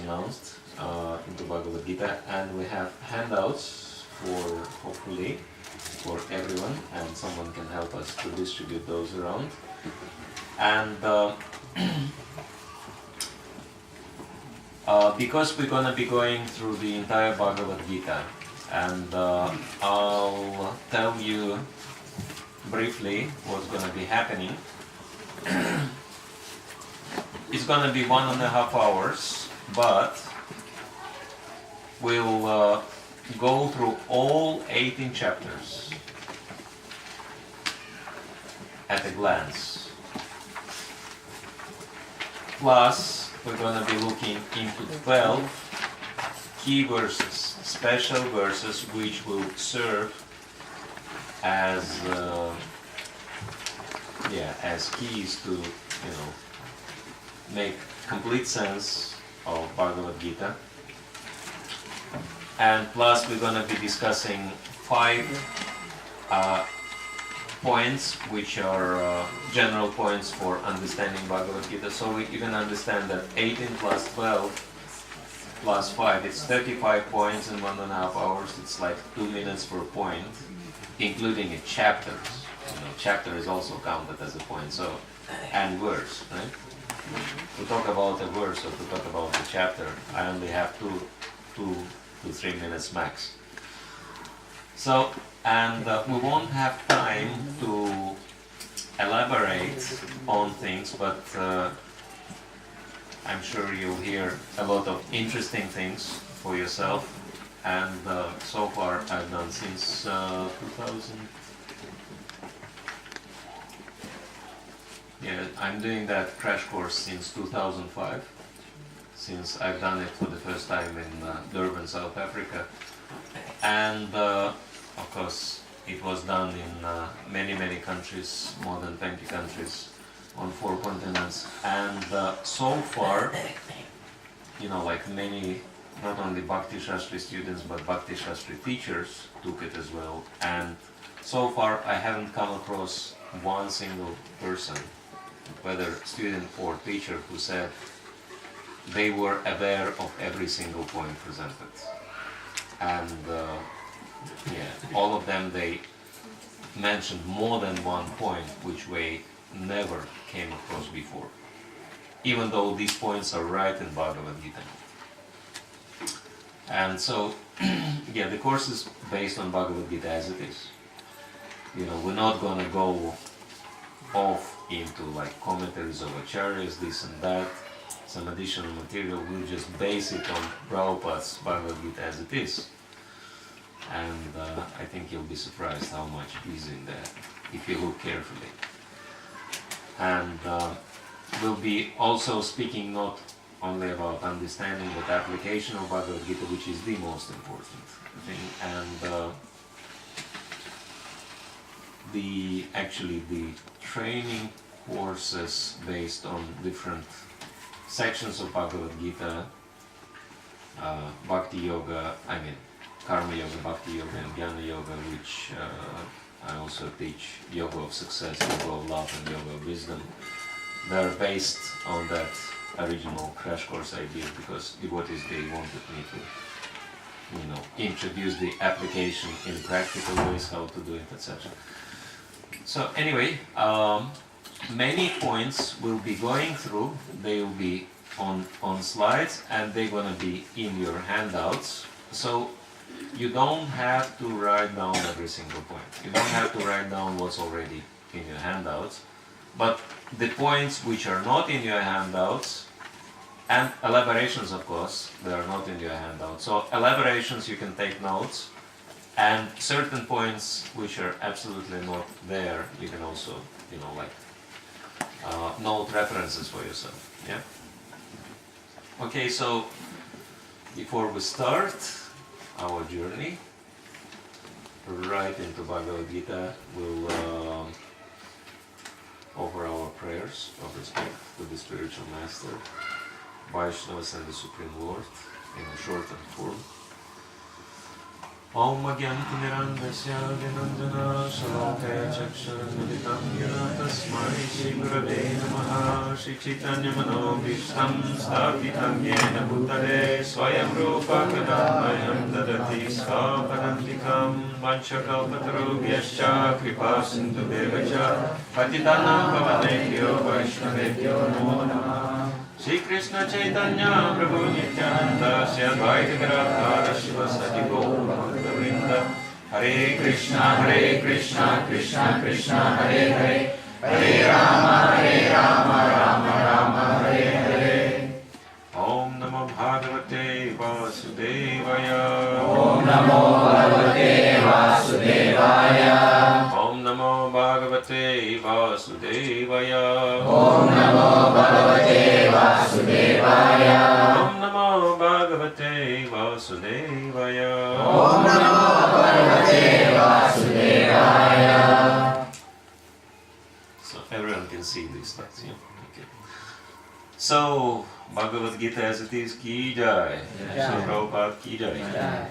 announced into Bhagavad Gita, and we have handouts for, hopefully, for everyone, and someone can help us to distribute those around. And because we're going to be going through the entire Bhagavad Gita, and I'll tell you briefly what's going to be happening. It's going to be 1.5 hours, but we'll go through all 18 chapters at a glance. Plus, we're going to be looking into 12 key verses, special verses, which will serve as keys to, make complete sense of Bhagavad Gita. And plus, we're going to be discussing 5 points, which are general points for understanding Bhagavad Gita. So you can understand that 18 plus 12 plus 5, it's 35 points in 1.5 hours. It's like 2 minutes per point, including a chapter. Chapter is also counted as a point. So, and verse, right? To talk about a verse or to talk about a chapter, I only have 2 to 3 minutes max. So, and we won't have time to elaborate on things, but I'm sure you'll hear a lot of interesting things for yourself. And so far I've done since 2000. Yeah, I'm doing that crash course since 2005, since I've done it for the first time in Durban, South Africa. And of course, it was done in many countries, more than 20 countries on 4 continents. And so far, like many, not only Bhakti Shastri students, but Bhakti Shastri teachers took it as well. And so far, I haven't come across one single person, whether student or teacher, who said they were aware of every single point presented. And all of them, they mentioned more than one point which we never came across before, even though these points are right in Bhagavad Gita. And so, the course is based on Bhagavad Gita as it is. We're not going to go off into like commentaries of acharyas, this and that, some additional material. We'll just base it on Prabhupada's Bhagavad Gita as it is. And I think you'll be surprised how much is in there if you look carefully. And we'll be also speaking not only about understanding but application of Bhagavad Gita, which is the most important thing. And the training courses based on different sections of Bhagavad Gita, Bhakti Yoga, Karma Yoga, Bhakti Yoga and Jnana Yoga, which I also teach, Yoga of Success, Yoga of Love and Yoga of Wisdom. They're based on that original crash course I did, because devotees, they wanted me to, introduce the application in practical ways, how to do it, etc. So anyway, many points we'll be going through. They will be on slides, and they're going to be in your handouts. So you don't have to write down every single point. You don't have to write down what's already in your handouts. But the points which are not in your handouts, and elaborations, of course, they are not in your handouts. So elaborations, you can take notes. And certain points which are absolutely not there, you can also, note references for yourself. Yeah. Okay, so before we start our journey right into Bhagavad Gita, we'll offer our prayers of respect to the spiritual master, Vaishnavas and the Supreme Lord in a shortened form. Om Agyantimirandasya Vinanjana Shalokaya Chakshuramitam Yena Tasmai Shri Gurave Namaha Shri Chaitanya Manobhishtam Sthapitam Yena Bhutale Swayam Rupa Kadambayam Dadati Svapadantikam Vanchakalpatarubhyascha Kripa Sindhubhyevacha Patitanam Pavanebhyo Vaishnavebhyo Namo Namaha Shri Krishna Chaitanya Prabhu Nityananda Shri Advaita Gadadhara Shivasati Gaura Hare Krishna, Krishna Krishna, Hare Hare, Hare Rama, Rama Rama, Hare Hare. Om Namo Bhagavate Vasudevaya. Om Namo Bhagavate Vasudevaya. Om Namo Bhagavate Vasudevaya. Om Namo Bhagavate Vasudevaya. Om Namo Bhagavate Vasudevaya. Om Namo Bhagavate Vasudevaya. So everyone can see these things, yeah? Okay. So, Bhagavad Gita as it is, ki jai. So, Prabhupada ki jai.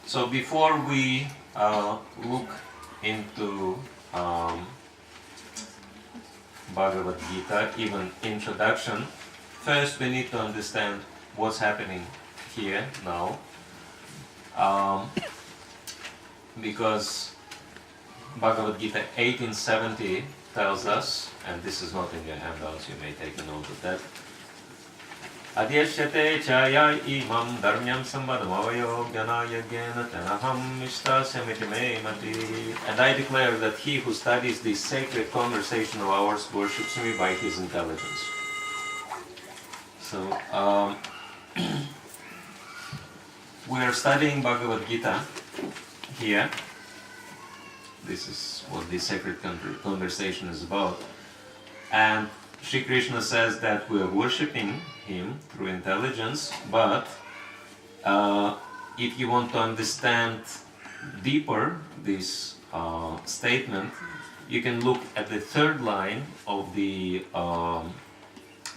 So, before we look into Bhagavad Gita, even introduction, first we need to understand what's happening here now. Because Bhagavad Gita 1870 tells us, and this is not in your handouts, you may take a note of that. Adhyashyate chaya imam dharmyam sambadamavayo gyanaya gyena tanaham ishtasyamiti me mati. And I declare that he who studies this sacred conversation of ours worships me by his intelligence. So, we are studying Bhagavad Gita here. This is what this sacred conversation is about. And Shri Krishna says that we are worshipping him through intelligence, but if you want to understand deeper this statement, you can look at the third line of the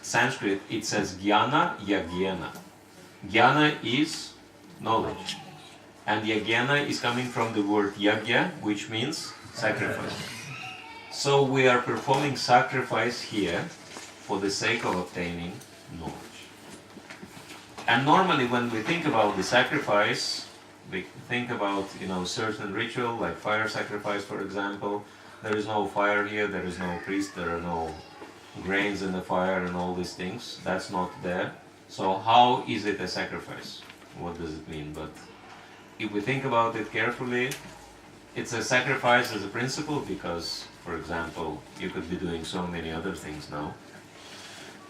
Sanskrit. It says Jnana Yagyena. Jnana is knowledge. And Yagyena is coming from the word Yagya, which means sacrifice. So we are performing sacrifice here for the sake of obtaining knowledge. And normally when we think about the sacrifice, we think about, certain ritual, like fire sacrifice, for example. There is no fire here, there is no priest, there are no grains in the fire and all these things. That's not there. So how is it a sacrifice? What does it mean? But if we think about it carefully, it's a sacrifice as a principle because, for example, you could be doing so many other things now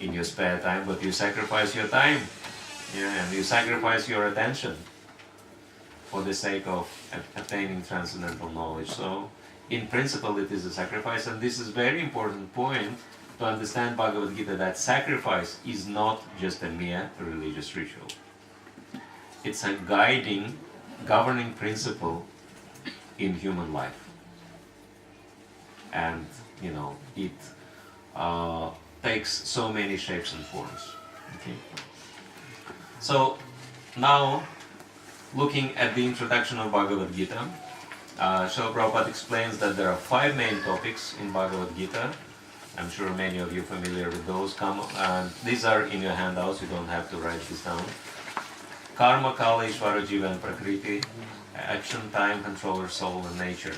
in your spare time, but you sacrifice your time, and you sacrifice your attention for the sake of attaining transcendental knowledge. So, in principle, it is a sacrifice, and this is a very important point to understand Bhagavad Gita, that sacrifice is not just a mere religious ritual. It's a governing principle in human life. And, it takes so many shapes and forms. Okay? So, now, looking at the introduction of Bhagavad Gita, Srila Prabhupada explains that there are 5 main topics in Bhagavad Gita. I'm sure many of you are familiar with those. These are in your handouts, you don't have to write this down. Karma, Kala, Ishvara, Jiva and Prakriti, action, time, controller, soul and nature.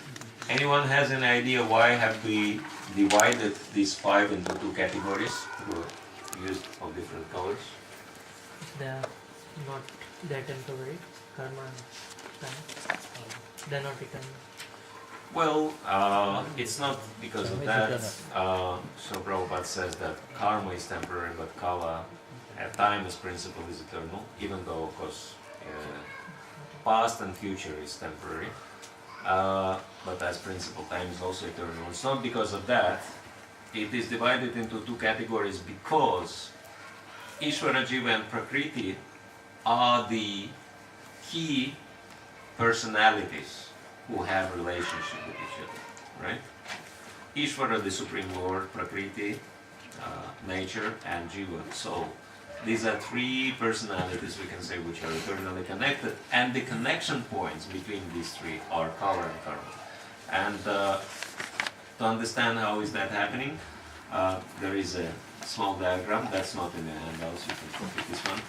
Anyone has any idea why have we divided these 5 into 2 categories used of different colors? They are not that temporary, karma and time. They are not eternal. Well, it's not because of that. So Prabhupada says that karma is temporary, but kala, time as principle, is eternal, even though, of course, past and future is temporary. But as principle, time is also eternal. It's not because of that. It is divided into 2 categories because Ishvara, Jiva and Prakriti are the key personalities who have relationship with each other, right? Ishvara, the Supreme Lord, Prakriti, nature, and Jiva, soul. These are three personalities, we can say, which are eternally connected, and the connection points between these three are kala and karma. And to understand how is that happening, there is a small diagram that's not in the handouts. You can copy this one.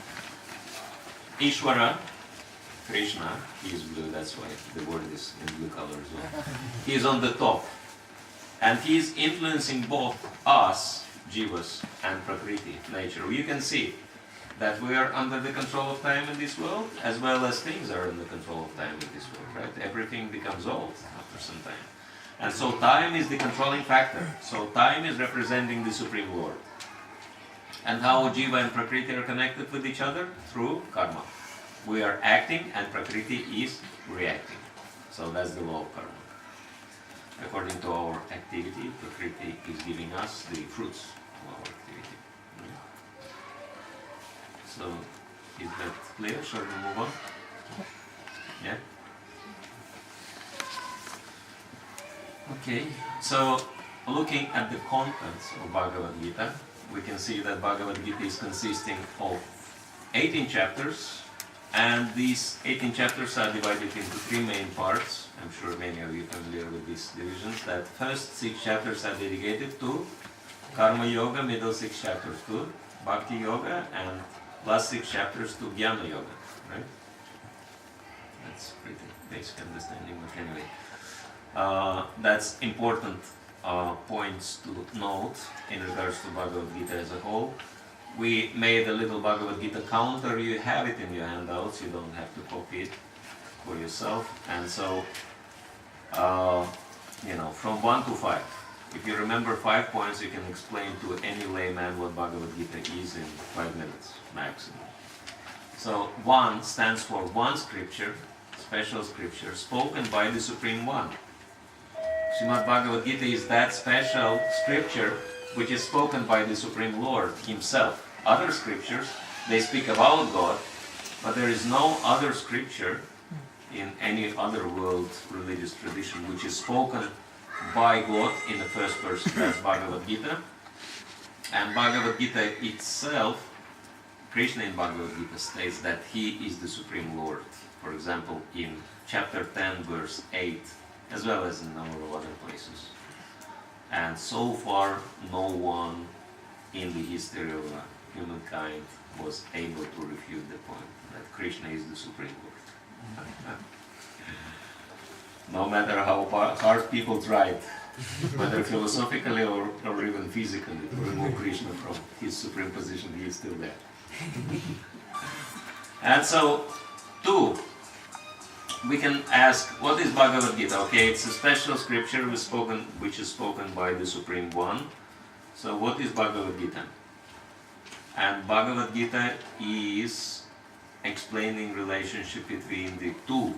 Ishvara, Krishna, he is blue. That's why the word is in blue color as well. He is on the top, and he is influencing both us, jivas, and prakriti, nature. You can see that we are under the control of time in this world, as well as things are under control of time in this world, right? Everything becomes old after some time. And so time is the controlling factor. So time is representing the Supreme Lord. And how Jiva and Prakriti are connected with each other? Through karma. We are acting and Prakriti is reacting. So that's the law of karma. According to our activity, Prakriti is giving us the fruits of our activity. So, is that clear? Shall we move on? Yeah? Okay, so looking at the contents of Bhagavad Gita, we can see that Bhagavad Gita is consisting of 18 chapters, and these 18 chapters are divided into three main parts. I'm sure many of you are familiar with these divisions. That first 6 chapters are dedicated to Karma Yoga, middle 6 chapters to Bhakti Yoga, and last 6 chapters to Jnana Yoga, right? That's pretty basic understanding, but anyway. That's important points to note in regards to Bhagavad Gita as a whole. We made a little Bhagavad Gita counter. You have it in your handouts. You don't have to copy it for yourself. And so, from 1 to 5. If you remember 5 points, you can explain to any layman what Bhagavad Gita is in 5 minutes maximum. So 1 stands for one scripture, special scripture, spoken by the Supreme One. Srimad Bhagavad Gita is that special scripture which is spoken by the Supreme Lord Himself. Other scriptures, they speak about God, but there is no other scripture in any other world religious tradition which is spoken by God in the first person. That's Bhagavad Gita. And Bhagavad Gita itself, Krishna in Bhagavad Gita states that He is the Supreme Lord. For example, in chapter 10, verse 8, as well as in a number of other places. And so far, no one in the history of humankind was able to refute the point that Krishna is the Supreme Lord. No matter how hard people tried, whether philosophically or even physically, to remove Krishna from his supreme position, he is still there. And so, 2, we can ask, what is Bhagavad Gita? Okay, it's a special scripture which is spoken by the Supreme One. So what is Bhagavad Gita? And Bhagavad Gita is explaining relationship between the two.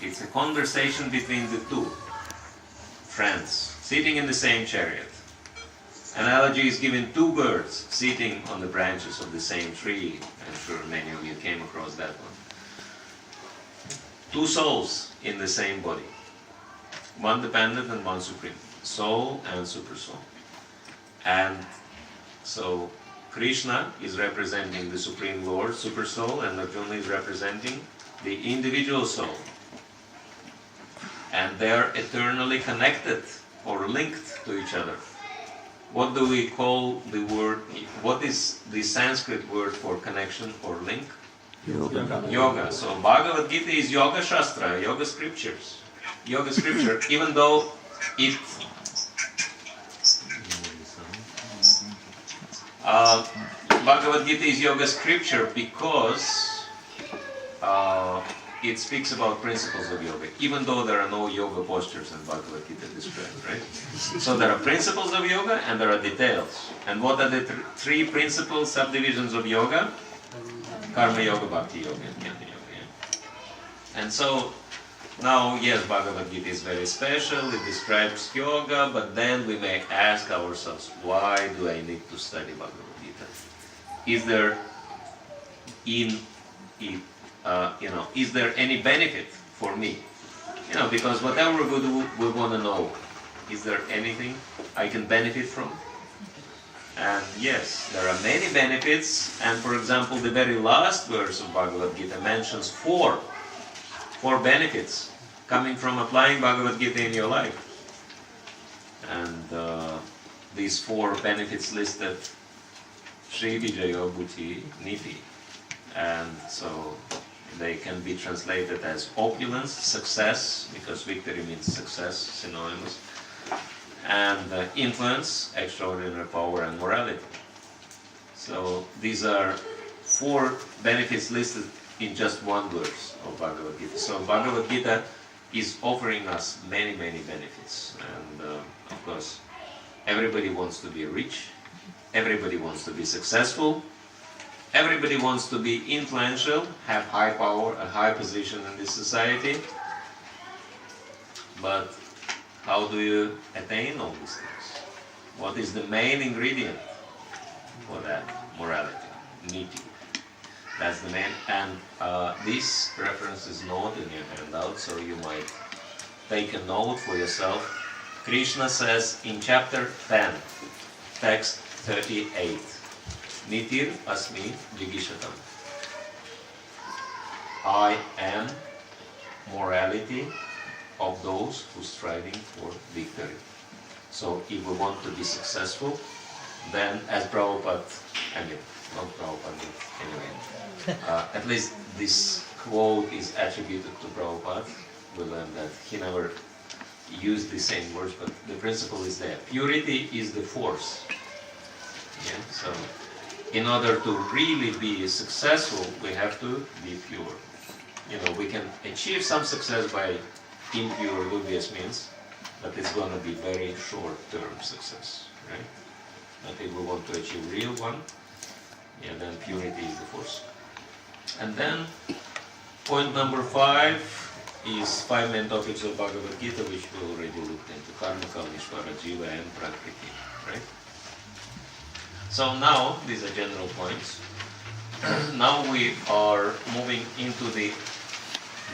It's a conversation between the two friends sitting in the same chariot. Analogy is given 2 birds sitting on the branches of the same tree. I'm sure many of you came across that one. 2 souls in the same body. One dependent and one supreme. Soul and super soul. And so Krishna is representing the Supreme Lord, super soul, and Arjuna is representing the individual soul. And they are eternally connected or linked to each other. What do we call the word, what is the Sanskrit word for connection or link? Yoga. Yoga. So Bhagavad Gita is Yoga Shastra, Yoga Scriptures. Yoga Scripture, even though it... Bhagavad Gita is Yoga Scripture because it speaks about principles of yoga, even though there are no yoga postures in Bhagavad Gita described, right? So there are principles of yoga and there are details. And what are the 3 principal subdivisions of yoga? Karma Yoga, Bhakti Yoga, and Jnana Yoga. Yeah? And so, now, yes, Bhagavad Gita is very special, it describes yoga, but then we may ask ourselves, why do I need to study Bhagavad Gita? Is there is there any benefit for me? Because whatever we do, we want to know, is there anything I can benefit from? And yes, there are many benefits, and for example, the very last verse of Bhagavad Gita mentions four benefits coming from applying Bhagavad Gita in your life. And these four benefits listed Shri Vijayo Bhuti Niti. And so they can be translated as opulence, success, because victory means success, synonymous, and influence, extraordinary power, and morality. So these are four benefits listed in just one verse of Bhagavad Gita. So Bhagavad Gita is offering us many, many benefits. And of course, everybody wants to be rich, everybody wants to be successful, everybody wants to be influential, have high power, a high position in this society. But how do you attain all these things? What is the main ingredient for that? Morality, niti. That's the main. And this reference is not in your handout, so you might take a note for yourself. Krishna says in chapter 10, text 38, Nitir asmi jigishatam. I am morality of those who are striving for victory. So if we want to be successful, then as Prabhupada, not Prabhupada, but anyway, at least this quote is attributed to Prabhupada. We learned that he never used the same words, but the principle is there. Purity is the force. Yeah? So in order to really be successful, we have to be pure. We can achieve some success by impure, dubious means, but it's going to be very short-term success, right? But if we want to achieve real one, then purity is the force. And then point number 5 is 5 main topics of Bhagavad Gita, which we already looked into: Karma, Kalmishvara, Jiva, and Prakriti, right? So now, these are general points. Now we are moving into the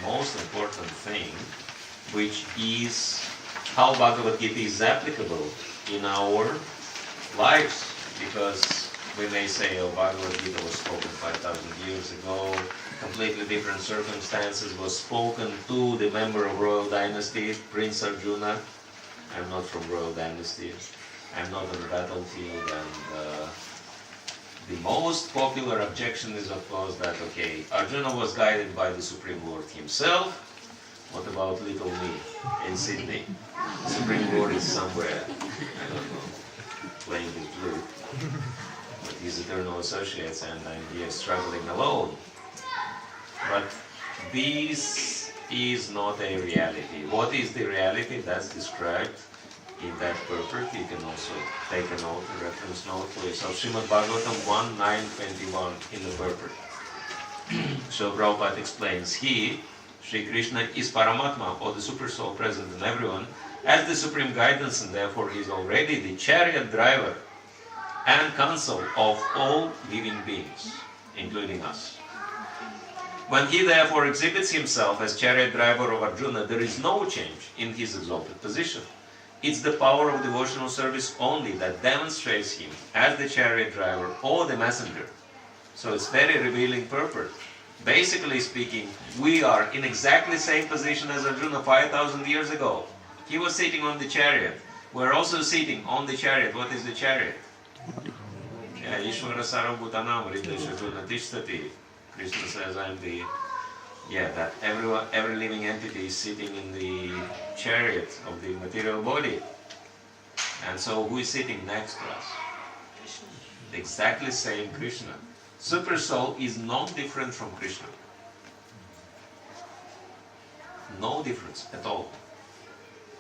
most important thing, which is how Bhagavad Gita is applicable in our lives. Because we may say, oh, Bhagavad Gita was spoken 5,000 years ago, completely different circumstances, was spoken to the member of royal dynasty, Prince Arjuna. I'm not from royal dynasty. I'm not on the battlefield. And the most popular objection is, of course, that, okay, Arjuna was guided by the Supreme Lord himself. What about little me in Sydney? The Supreme Lord is somewhere, I don't know, playing his flute with his eternal associates, and I'm here struggling alone. But this is not a reality. What is the reality? That's described in that purport. You can also take a note, a reference note for yourself. Srimad Bhagavatam 1.9.21 in the purport. So Prabhupada explains, he, Sri Krishna, is Paramatma, or the Super Soul present in everyone, as the supreme guidance, and therefore he is already the chariot driver and counsel of all living beings, including us. When he therefore exhibits himself as chariot driver of Arjuna, there is no change in his exalted position. It's the power of devotional service only that demonstrates him as the chariot driver or the messenger. So it's very revealing purport. Basically speaking, we are in exactly the same position as Arjuna 5,000 years ago. He was sitting on the chariot. We're also sitting on the chariot. What is the chariot? Ishvara Sarvabhutanam Hridesha Arjuna Tishtati. Krishna says, I'm the... that every living entity is sitting in the chariot of the material body. And so who is sitting next to us? Exactly same Krishna. Super Soul is not different from Krishna. No difference at all.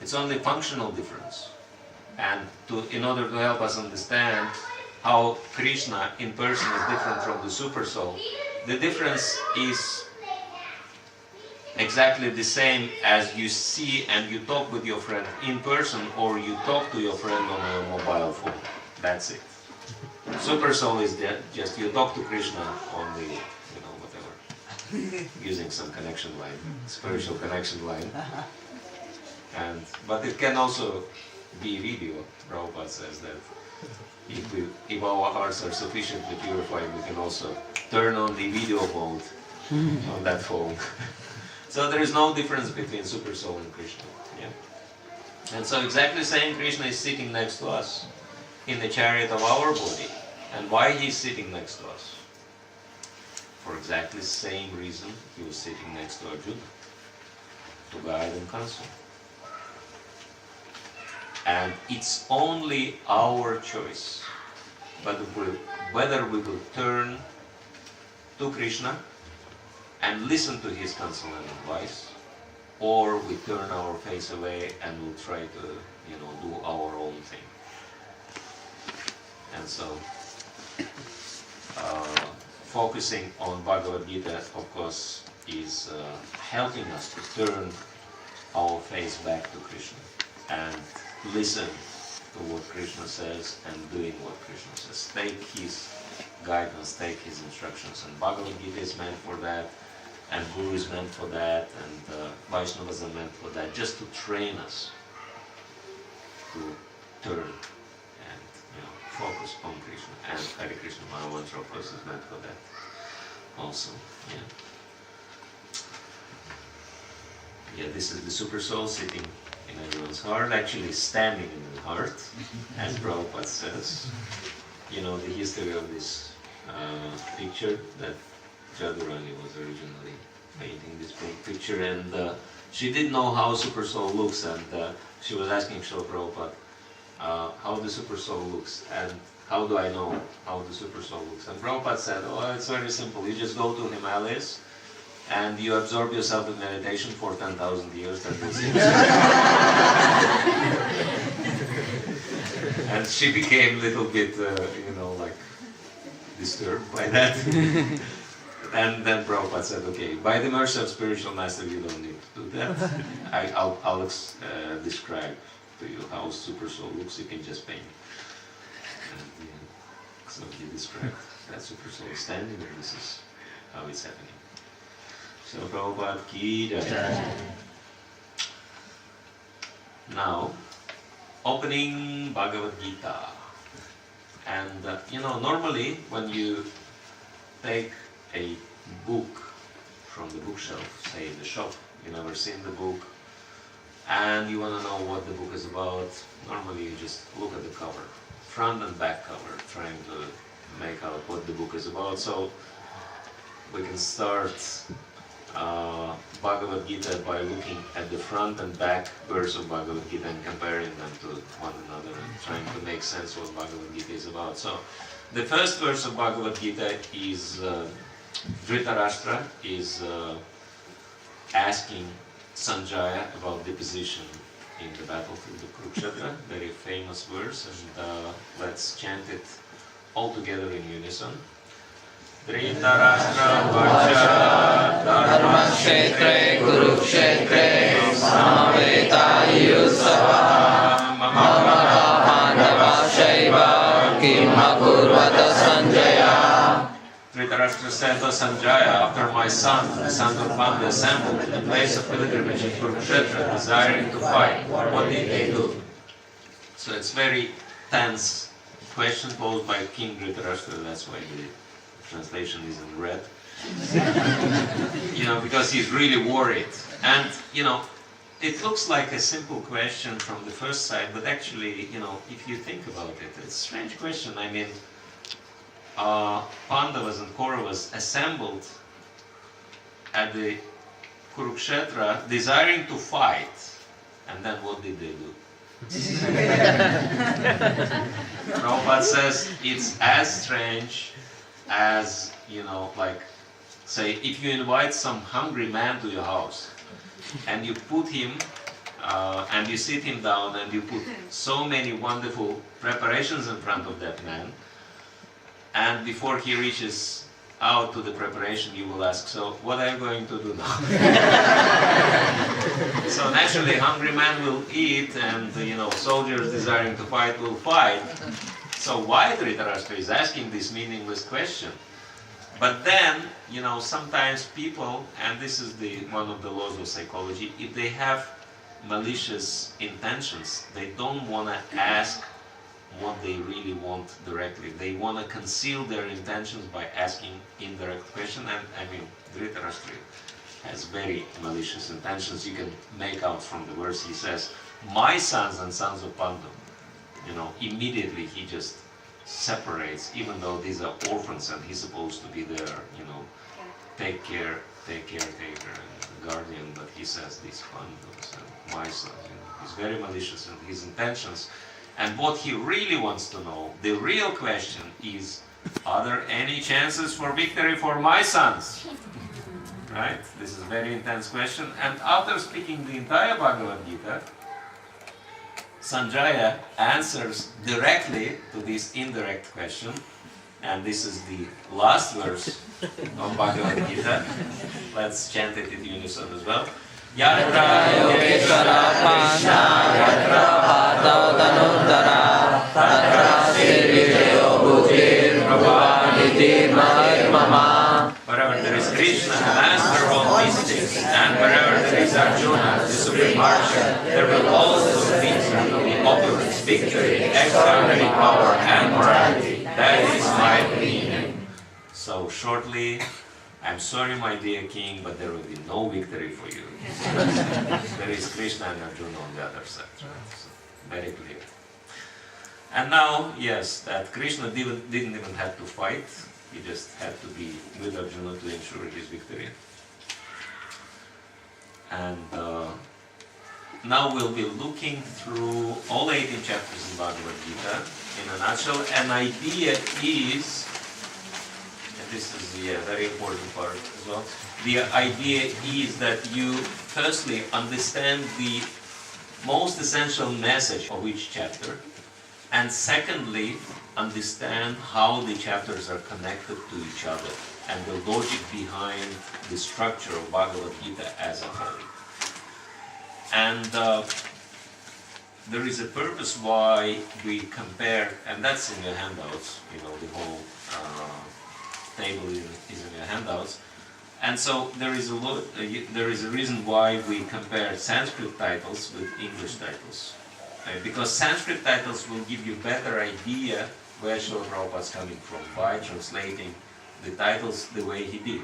It's only functional difference. And in order to help us understand how Krishna in person is different from the Super Soul, the difference is exactly the same as you see and you talk with your friend in person, or you talk to your friend on a mobile phone. That's it. Super Soul is just you talk to Krishna on the, whatever, using some connection line, spiritual connection line. But it can also be video. Prabhupada says that If our hearts are sufficiently purified, we can also turn on the video mode on that phone. So there is no difference between Super Soul and Krishna. Yeah? And so exactly same Krishna is sitting next to us in the chariot of our body. And why he is sitting next to us? For exactly the same reason he was sitting next to Arjuna, to guide and counsel. And it's only our choice whether we will turn to Krishna and listen to his counsel and advice, or we turn our face away and we'll try to, do our own thing. And so, focusing on Bhagavad Gita, of course, is helping us to turn our face back to Krishna and listen to what Krishna says and doing what Krishna says. Take his guidance, take his instructions. And Bhagavad Gita is meant for that, and Guru is meant for that, and Vaishnavas are meant for that, just to train us to turn and focus on Krishna. And Hare Krishna Mahamantra, of course, is meant for that also. Yeah, this is the Super Soul sitting in everyone's heart, actually standing in the heart, as Prabhupada says. You know the history of this picture, that Jadurani was originally painting this picture, and she didn't know how Super Soul looks, and she was asking Srila Prabhupada how the Super Soul looks, and how do I know how the Super Soul looks? And Prabhupada said, oh, it's very simple, you just go to Himalayas, and you absorb yourself in meditation for 10,000 years, that will see. And she became a little bit, disturbed by that. And then Prabhupada said, okay, by the mercy of spiritual master, you don't need to do that. I'll describe to you how Super Soul looks, you can just paint. And, so he described that Super Soul standing, and this is how it's happening. So Prabhupada ki jai. Now, opening Bhagavad Gita. And normally when you take a book from the bookshelf, say in the shop, you never seen the book, and you want to know what the book is about, normally you just look at the cover, front and back cover, trying to make out what the book is about. So we can start Bhagavad Gita by looking at the front and back verse of Bhagavad Gita and comparing them to one another and trying to make sense of what Bhagavad Gita is about. So the first verse of Bhagavad Gita is Dhritarashtra is asking Sanjaya about the position in the battlefield of Kurukshetra, very famous verse, and let's chant it all together in unison. Dhritarashtra vacha dharmashetre Kurukshetre samaveta-yusava mamata pandava-shaiva kim akurvata Sanjaya. Dhritarashtra said to Sanjaya, after my son, the son of Bhakti, assembled in the place of pilgrimage in Kurukshetra, desiring to fight, what did they do? So it's very tense question posed by King Dhritarashtra, that's why the translation is in red. Because he's really worried. And, it looks like a simple question from the first side, but actually, if you think about it, it's a strange question. I mean, Pandavas and Kauravas assembled at the Kurukshetra desiring to fight, and then what did they do? Prabhupada says it's as strange as, say, if you invite some hungry man to your house and you put him and you sit him down and you put so many wonderful preparations in front of that man, and before he reaches out to the preparation, you will ask, so what are you going to do now? So naturally, hungry man will eat, and soldiers desiring to fight will fight. So why Dhritarashtra is asking this meaningless question? But then, sometimes people, and this is one of the laws of psychology, if they have malicious intentions, they don't want to ask what they really want directly. They want to conceal their intentions by asking indirect question, and I mean, Dhritarashtra has very malicious intentions. You can make out from the verse. He says, "My sons and sons of Pandu." You know, immediately he just separates, even though these are orphans and he's supposed to be there, you know, caretaker and guardian, but he says these Pandus and my sons, you know, he's very malicious in his intentions. And what he really wants to know, the real question is, are there any chances for victory for my sons? Right? This is a very intense question. And after speaking the entire Bhagavad Gita, Sanjaya answers directly to this indirect question, and this is the last verse of Bhagavad Gita. Let's chant it in unison as well. Yatra Yogeshwara Krishna Yatra Bhata Tanundara Tatra Srivijayo Bhutir Prabhupada Mama. Wherever there is Krishna, the master of all mystics, and wherever there is Arjuna, the supreme archer, there will also be opulence, victory, extraordinary power, and morality. That is my opinion. So shortly, I'm sorry, my dear king, but there will be no victory for you. There is Krishna and Arjuna on the other side. Right? So, very clear. And now, yes, that Krishna didn't even have to fight. He just had to be with Arjuna to ensure his victory. And now we'll be looking through all 18 chapters in Bhagavad Gita in a nutshell. An idea is, and this is the very important part as well, the idea is that you firstly understand the most essential message of each chapter, and secondly, understand how the chapters are connected to each other and the logic behind the structure of Bhagavad Gita as a whole. And there is a purpose why we compare, and that's in your handouts, you know, the whole table is in your handouts. And so there is a reason why we compare Sanskrit titles with English titles. Because Sanskrit titles will give you a better idea where Srila Prabhupada is coming from by translating the titles the way he did.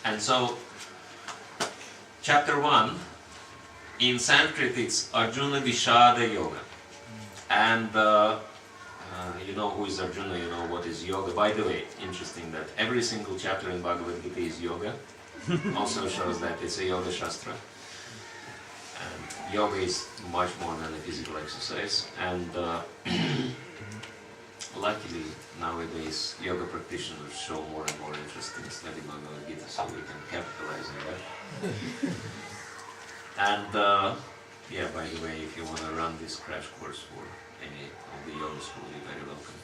And so, chapter 1, in Sanskrit it's Arjuna Vishada Yoga. And you know who is Arjuna, you know what is yoga. By the way, interesting that every single chapter in Bhagavad Gita is yoga. Also shows that it's a yoga shastra. And yoga is much more than a physical exercise. And luckily, nowadays, yoga practitioners show more and more interest in studying Bhagavad Gita, so we can capitalize on that. And yeah, by the way, if you want to run this crash course for any of the yoga school, you're very welcome.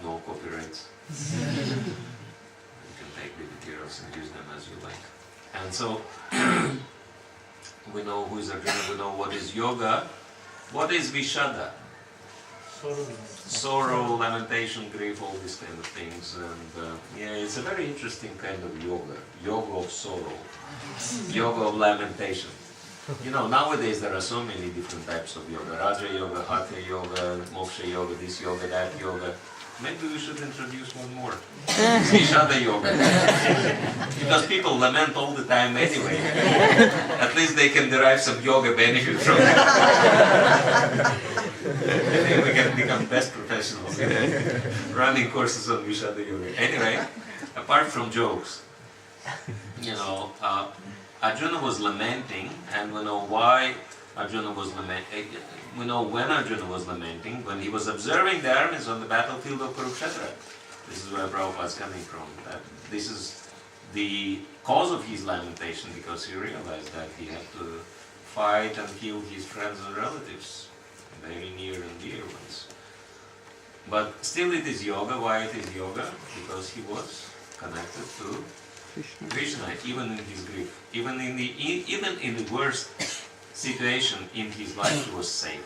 No copyrights. You can take the materials and use them as you like. And so, we know who is Arjuna, we know what is yoga. What is Vishada? Sorrow, lamentation, grief, all these kind of things. And yeah, it's a very interesting kind of yoga. Yoga of sorrow. Yoga of lamentation. You know, nowadays there are so many different types of yoga. Raja yoga, Hatha yoga, Moksha yoga, this yoga, that yoga. Maybe we should introduce one more. Vishada yoga. Because people lament all the time anyway. At least they can derive some yoga benefit from it. I think we can become best professionals running courses on Vishada yoga. Anyway, apart from jokes, you know, Arjuna was lamenting, and we know why Arjuna was lamenting. We know when Arjuna was lamenting, when he was observing the armies on the battlefield of Kurukshetra. This is where Prabhupada is coming from. That this is the cause of his lamentation, because he realized that he had to fight and kill his friends and relatives, very near and dear ones. But still it is yoga. Why it is yoga? Because he was connected to Krishna, even in his grief. Even in the worst situation in his life, he was safe.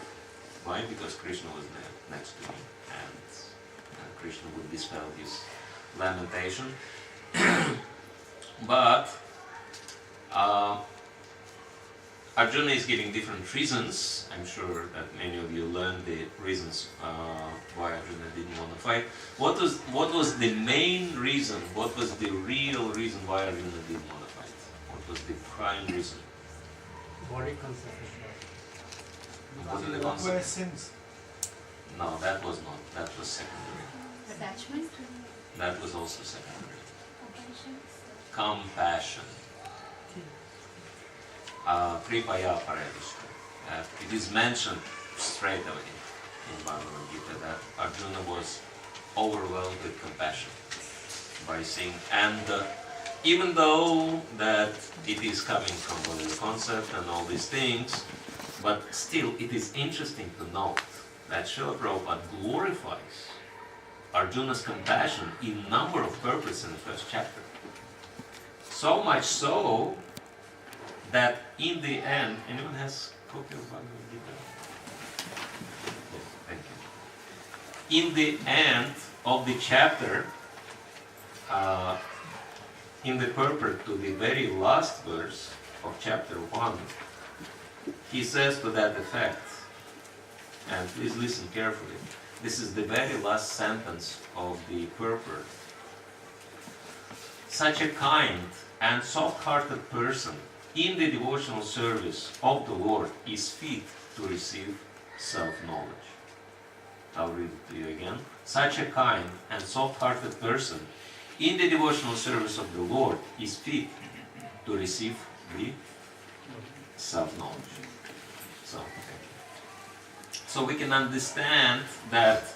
Why? Because Krishna was there next to him, and Krishna would dispel his lamentation. But Arjuna is giving different reasons. I'm sure that many of you learned the reasons why Arjuna didn't want to fight. What was the main reason? What was the real reason why Arjuna didn't want to fight? What was the prime reason? Body consciousness. Was it the concept? No, that was not. That was secondary. Attachment? That was also secondary. Compassion. Kripaya paradishta. It is mentioned straight away in Bhagavad Gita that Arjuna was overwhelmed with compassion by seeing, and even though that it is coming from the concept and all these things, but still it is interesting to note that Srila Prabhupada glorifies Arjuna's compassion in number of purposes in the first chapter. So much so that in the end, anyone has copy of Bhagavad Gita? Thank you. In the end of the chapter, in the purport to the very last verse of chapter 1, he says to that effect, and please listen carefully, this is the very last sentence of the purport. Such a kind and soft-hearted person in the devotional service of the Lord is fit to receive self-knowledge. I'll read it to you again. Such a kind and soft-hearted person in the devotional service of the Lord is fit to receive the self-knowledge. So we can understand that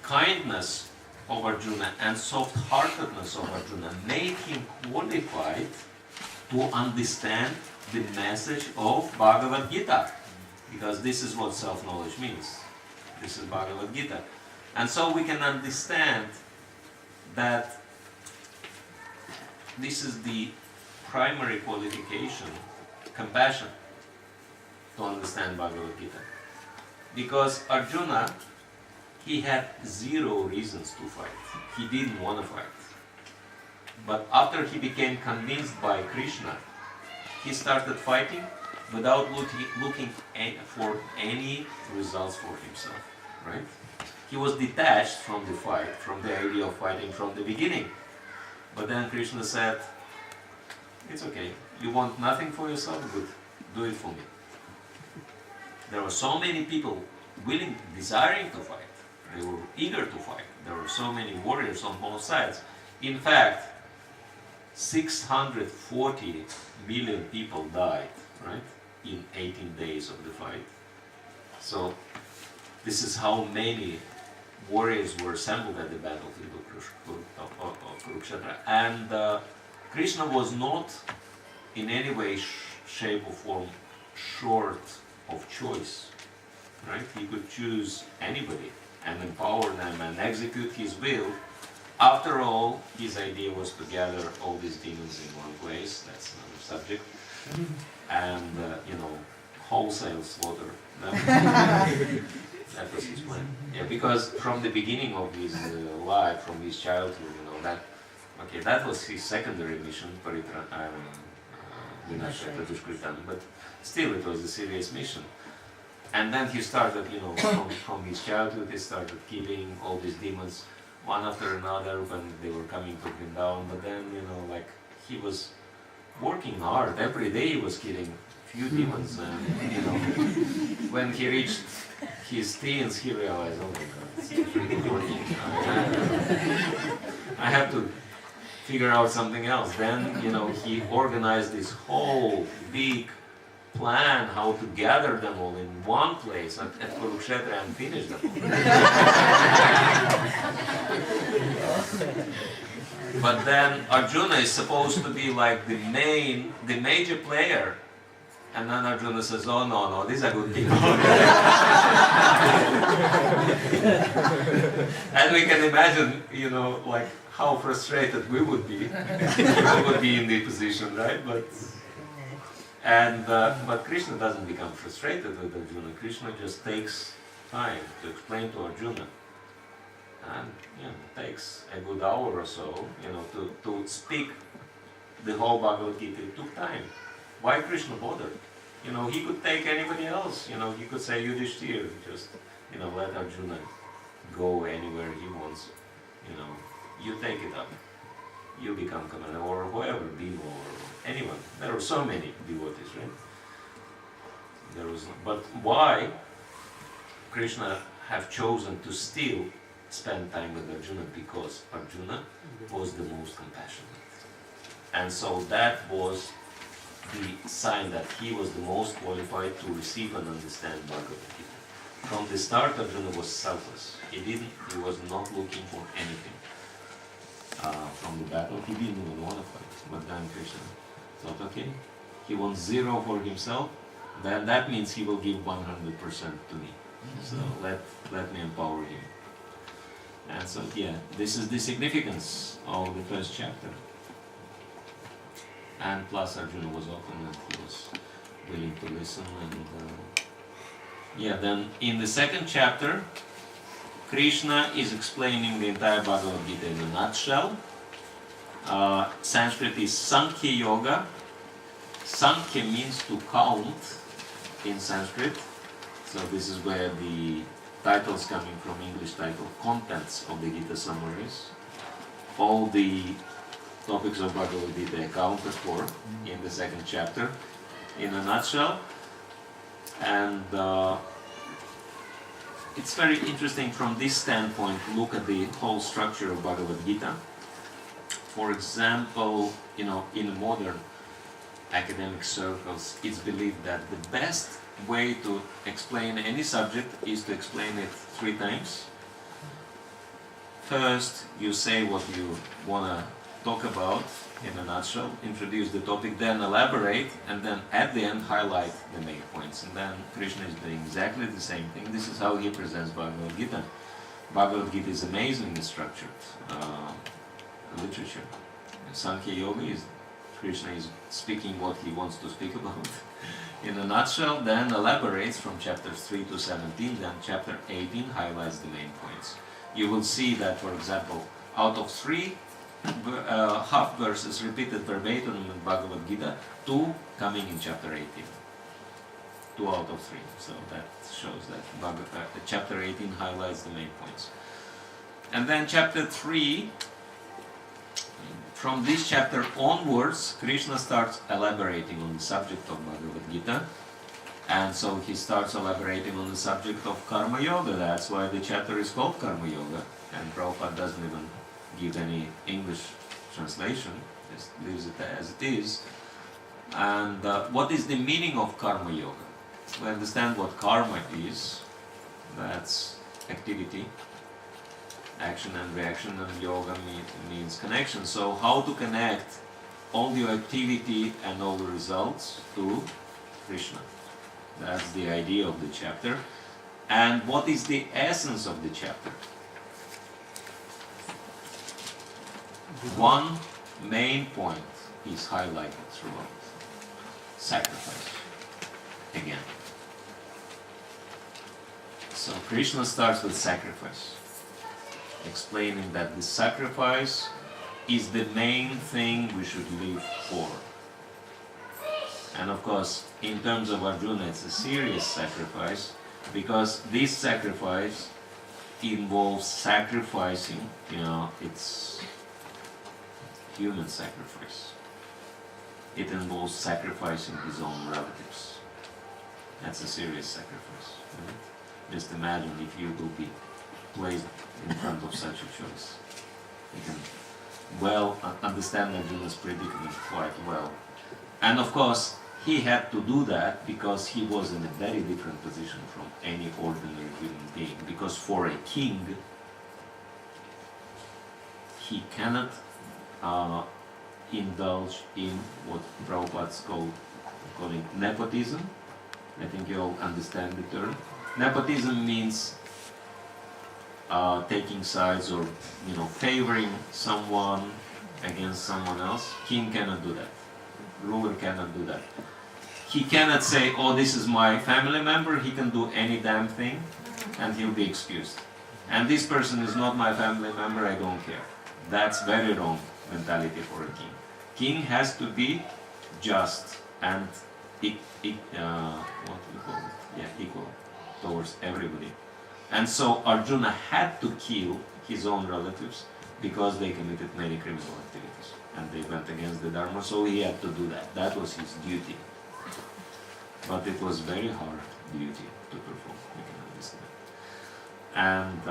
kindness of Arjuna and soft-heartedness of Arjuna made him qualified to understand the message of Bhagavad Gita, because this is what self-knowledge means. This is Bhagavad Gita. And so we can understand that this is the primary qualification, compassion, to understand Bhagavad Gita. Because Arjuna, he had zero reasons to fight. He didn't want to fight. But after he became convinced by Krishna, he started fighting without looking for any results for himself. Right? He was detached from the fight, from the idea of fighting from the beginning. But then Krishna said, it's okay. You want nothing for yourself? Good. Do it for me. There were so many people willing, desiring to fight. They were eager to fight. There were so many warriors on both sides. In fact, 640 million people died, right, in 18 days of the fight. So this is how many warriors were assembled at the battlefield of Kurukshetra. And Krishna was not in any way, shape or form short of choice, right? He could choose anybody and empower them and execute his will. After all, his idea was to gather all these demons in one place. That's another subject. And, wholesale slaughter them. That was his plan. Yeah, because from the beginning of his life, from his childhood, that was his secondary mission, but still it was a serious mission. And then he started, from his childhood, he started killing all these demons, one after another, when they were coming to him down. But then, he was working hard. Every day he was killing few demons. And, when he reached his teens, he realized, oh my God, it's really working. I have to figure out something else. Then, he organized this whole big plan how to gather them all in one place at Kurukshetra and finish them all. But then Arjuna is supposed to be like the major player. And then Arjuna says, oh no, these are good people. And we can imagine, how frustrated we would be. We would be in the position, right? But Krishna doesn't become frustrated with Arjuna. Krishna just takes time to explain to Arjuna. And takes a good hour or so, to speak the whole Bhagavad Gita. It took time. Why Krishna bothered? He could take anybody else. He could say Yudhishthir, just, let Arjuna go anywhere he wants. You take it up. You become commander, or whoever, Bhima, or anyone. There are so many devotees, right? But why Krishna have chosen to still spend time with Arjuna? Because Arjuna was the most compassionate. And so that was the sign that he was the most qualified to receive and understand Bhagavad Gita. From the start, Arjuna was selfless. He was not looking for anything. From the battle, he didn't even want to fight. But then Krishna thought, okay, he wants 0 for himself, then that means he will give 100% to me. So let me empower him. And so, yeah, this is the significance of the first chapter. And plus Arjuna was open and he was willing to listen. And then in the second chapter, Krishna is explaining the entire Bhagavad Gita in a nutshell. Sanskrit is Sankhya Yoga. Sankhya means to count in Sanskrit. So this is where the titles coming from, English title, contents of the Gita summaries. All the topics of Bhagavad Gita accounted for in the second chapter in a nutshell. And it's very interesting from this standpoint to look at the whole structure of Bhagavad Gita. For example, in modern academic circles, it's believed that the best way to explain any subject is to explain it 3 times. First, you say what you want to talk about in a nutshell, introduce the topic, then elaborate, and then at the end highlight the main points. And then Krishna is doing exactly the same thing. This is how he presents Bhagavad Gita. Bhagavad Gita is amazingly structured literature. Sankhya Yoga is Krishna is speaking what he wants to speak about in a nutshell, then elaborates from chapters 3 to 17, then chapter 18 highlights the main points. You will see that, for example, out of 3 half verses repeated verbatim in Bhagavad Gita, 2 coming in chapter 18. 2 out of 3. So that shows that chapter 18 highlights the main points. And then chapter 3, from this chapter onwards, Krishna starts elaborating on the subject of Bhagavad Gita. And so he starts elaborating on the subject of Karma Yoga. That's why the chapter is called Karma Yoga. And Prabhupada doesn't even give any English translation, just leaves it as it is. And what is the meaning of Karma Yoga? We understand what karma is. That's activity, action and reaction, and yoga means connection. So how to connect all your activity and all the results to Krishna? That's the idea of the chapter. And what is the essence of the chapter? One main point is highlighted throughout. Sacrifice. Again. So Krishna starts with sacrifice, explaining that the sacrifice is the main thing we should live for. And of course, in terms of Arjuna, it's a serious sacrifice, because this sacrifice involves sacrificing, it's human sacrifice. It involves sacrificing his own relatives. That's a serious sacrifice. Right? Just imagine if you will be placed in front of such a choice. You can well understand Arjuna's predicament quite well. And of course, he had to do that because he was in a very different position from any ordinary human being. Because for a king, he cannot indulge in what Prabhupada's calling nepotism. I think you all understand the term. Nepotism means taking sides or favoring someone against someone else. King cannot do that. Ruler cannot do that. He cannot say, oh, this is my family member, he can do any damn thing and he'll be excused. And this person is not my family member, I don't care. That's very wrong mentality for a king. King has to be just and what we call it? Yeah, equal towards everybody. And so Arjuna had to kill his own relatives because they committed many criminal activities and they went against the Dharma, so he had to do that. That was his duty. But it was very hard duty to perform, you can understand. And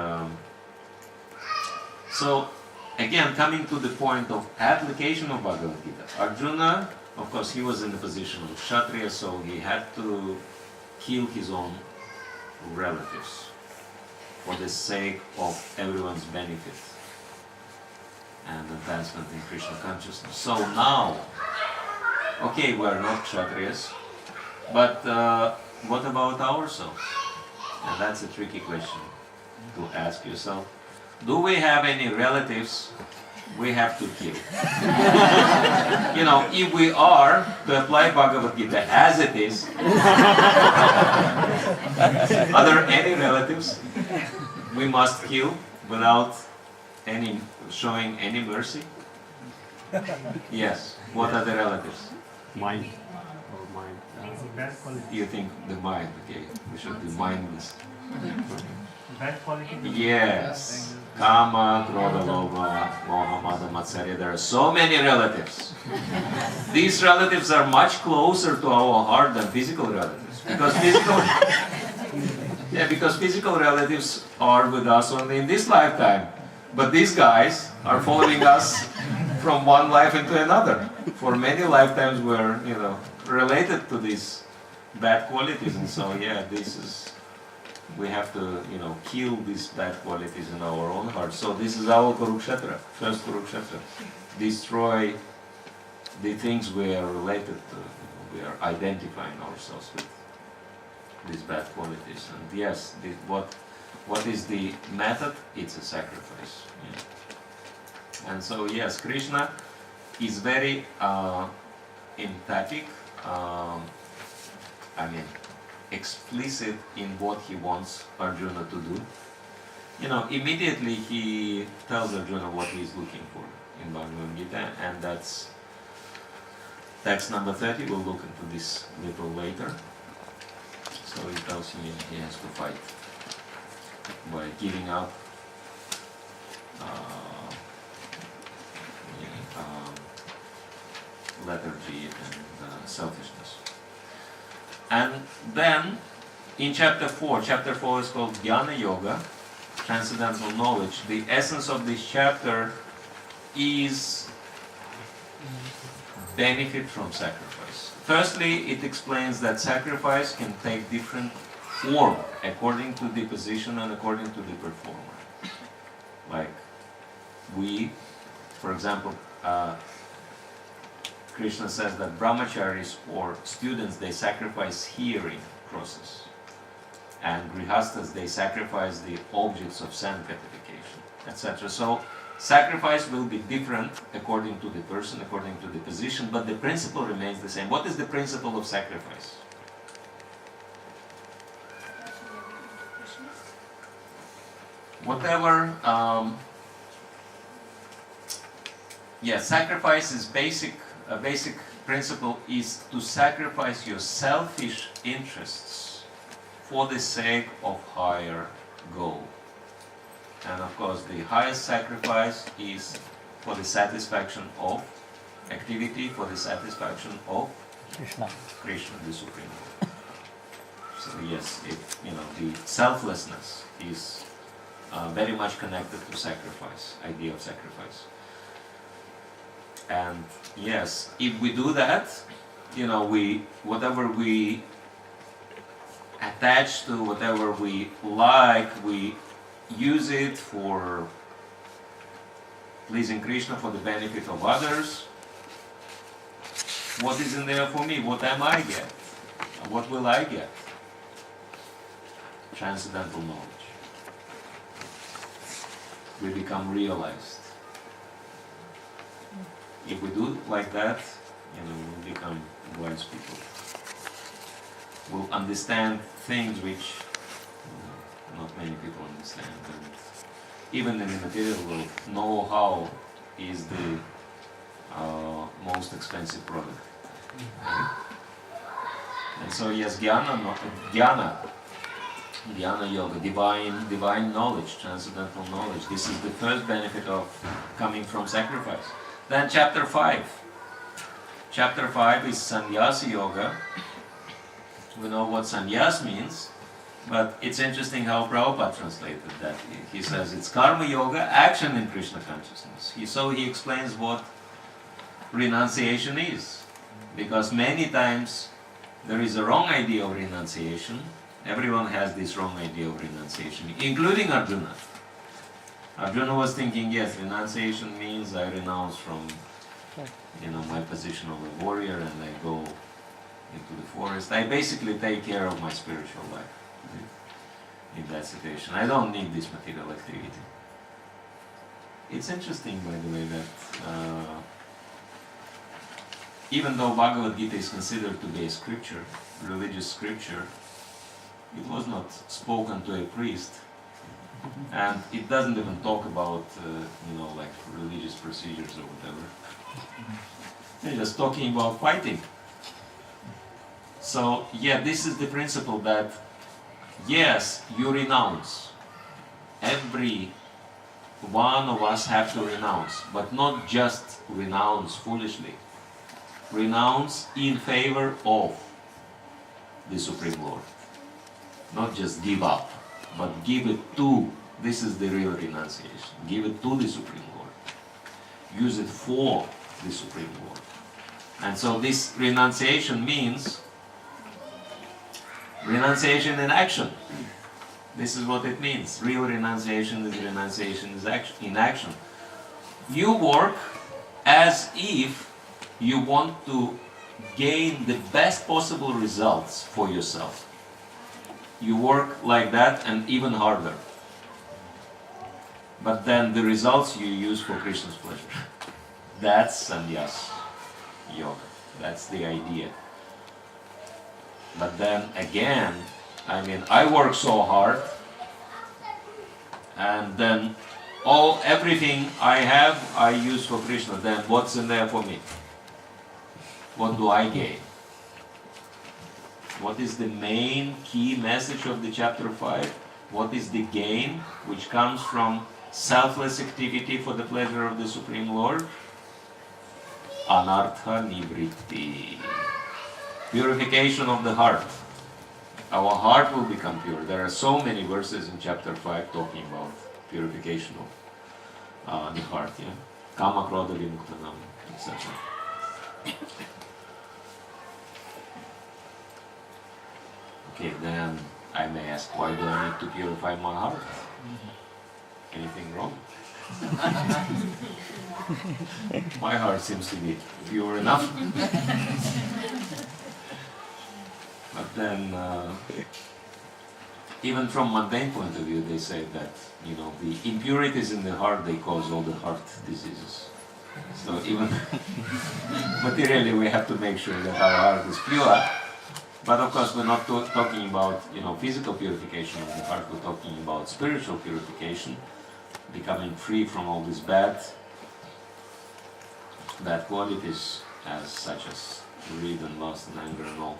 so, again, coming to the point of application of Bhagavad Gita, Arjuna, of course, he was in the position of Kshatriya, so he had to kill his own relatives for the sake of everyone's benefit and advancement in Krishna consciousness. So now, okay, we are not Kshatriyas, but what about ourselves? And that's a tricky question to ask yourself. Do we have any relatives we have to kill? You know, if we are, to apply Bhagavad Gita as it is, are there any relatives we must kill without any showing any mercy? Yes. What are the relatives? Mind or mind. Bad quality. You think the mind, okay, we should be mindless. Bad quality. Yes. Kama, Krodha, Lobha, Moha, Mada, Matsarya. There are so many relatives. These relatives are much closer to our heart than physical relatives. Because physical relatives are with us only in this lifetime. But these guys are following us from one life into another. For many lifetimes we're, related to these bad qualities, and so we have to, kill these bad qualities in our own heart. So this is our Kurukshetra, first Kurukshetra. Destroy the things we are related to. We are identifying ourselves with these bad qualities. And yes, what is the method? It's a sacrifice. Yeah. And so yes, Krishna is very emphatic, explicit in what he wants Arjuna to do. Immediately he tells Arjuna what he is looking for in Bhagavad Gita, and that's text number 30. We'll look into this a little later. So he tells him he has to fight by giving up lethargy and selfishness. And then in chapter 4 is called Jnana Yoga, transcendental knowledge. The essence of this chapter is benefit from sacrifice. Firstly, it explains that sacrifice can take different form according to the position and according to the performer. Like for example, Krishna says that brahmacharis or students, they sacrifice hearing process, and grihastas, they sacrifice the objects of sanctification, etc. So sacrifice will be different according to the person, according to the position, but the principle remains the same. What is the principle of sacrifice? Whatever, sacrifice is a basic principle is to sacrifice your selfish interests for the sake of higher goal. And of course, the highest sacrifice is for the satisfaction of activity, for the satisfaction of Krishna, the Supreme Lord. So yes, the selflessness is very much connected to sacrifice, idea of sacrifice. And yes, if we do that, whatever we attach to, whatever we like, we use it for pleasing Krishna, for the benefit of others. What is in there for me? What am I get? What will I get? Transcendental knowledge. We become realized. If we do like that, we'll become wise people. We'll understand things which not many people understand. And even in the material world, know-how is the most expensive product. And so yes, jnana yoga, divine knowledge, transcendental knowledge. This is the first benefit of coming from sacrifice. Then chapter 5. Chapter 5 is sannyasa yoga. We know what sannyas means, but it's interesting how Prabhupada translated that. He says it's karma yoga, action in Krishna consciousness. So he explains what renunciation is. Because many times there is a wrong idea of renunciation. Everyone has this wrong idea of renunciation, including Arjuna. Arjuna was thinking, yes, renunciation means I renounce from my position of a warrior and I go into the forest. I basically take care of my spiritual life in that situation. I don't need this material activity. It's interesting, by the way, that even though Bhagavad Gita is considered to be a scripture, religious scripture, it was not spoken to a priest, and it doesn't even talk about, like religious procedures or whatever. They're just talking about fighting. So, yeah, this is the principle that, yes, you renounce. Every one of us have to renounce, but not just renounce foolishly. Renounce in favor of the Supreme Lord. Not just give up, but give it to, this is the real renunciation. Give it to the Supreme Lord. Use it for the Supreme Lord. And so this renunciation means renunciation in action. This is what it means. Real renunciation is in action. You work as if you want to gain the best possible results for yourself. You work like that and even harder. But then the results you use for Krishna's pleasure. That's sannyas yoga. That's the idea. But then again, I work so hard, and then everything I have, I use for Krishna. Then what's in there for me? What do I gain? What is the main key message of the chapter 5? What is the gain which comes from selfless activity for the pleasure of the Supreme Lord? Anartha nivritti. Purification of the heart. Our heart will become pure. There are so many verses in chapter 5 talking about purification of the heart. Yeah? Kama krodha vimuktanam, etc. Okay, then I may ask, why do I need to purify my heart? Anything wrong? My heart seems to be pure enough. But then, even from mundane point of view, they say that, the impurities in the heart, they cause all the heart diseases. So even materially, we have to make sure that our heart is pure. But of course, we're not talking about, physical purification of the heart. We're talking about spiritual purification, becoming free from all these bad qualities, such as greed and lust and anger and all.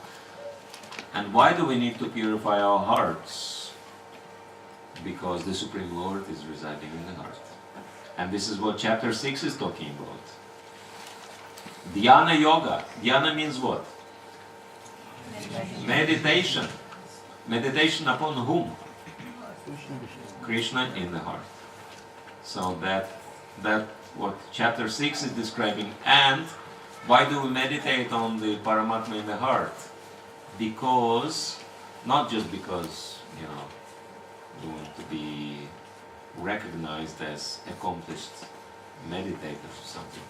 And why do we need to purify our hearts? Because the Supreme Lord is residing in the heart. And this is what chapter 6 is talking about. Dhyana yoga. Dhyana means what? Meditation. Meditation upon whom? Krishna in the heart. So that what chapter 6 is describing. And why do we meditate on the Paramatma in the heart? Because, not just because, we want to be recognized as accomplished meditators or something,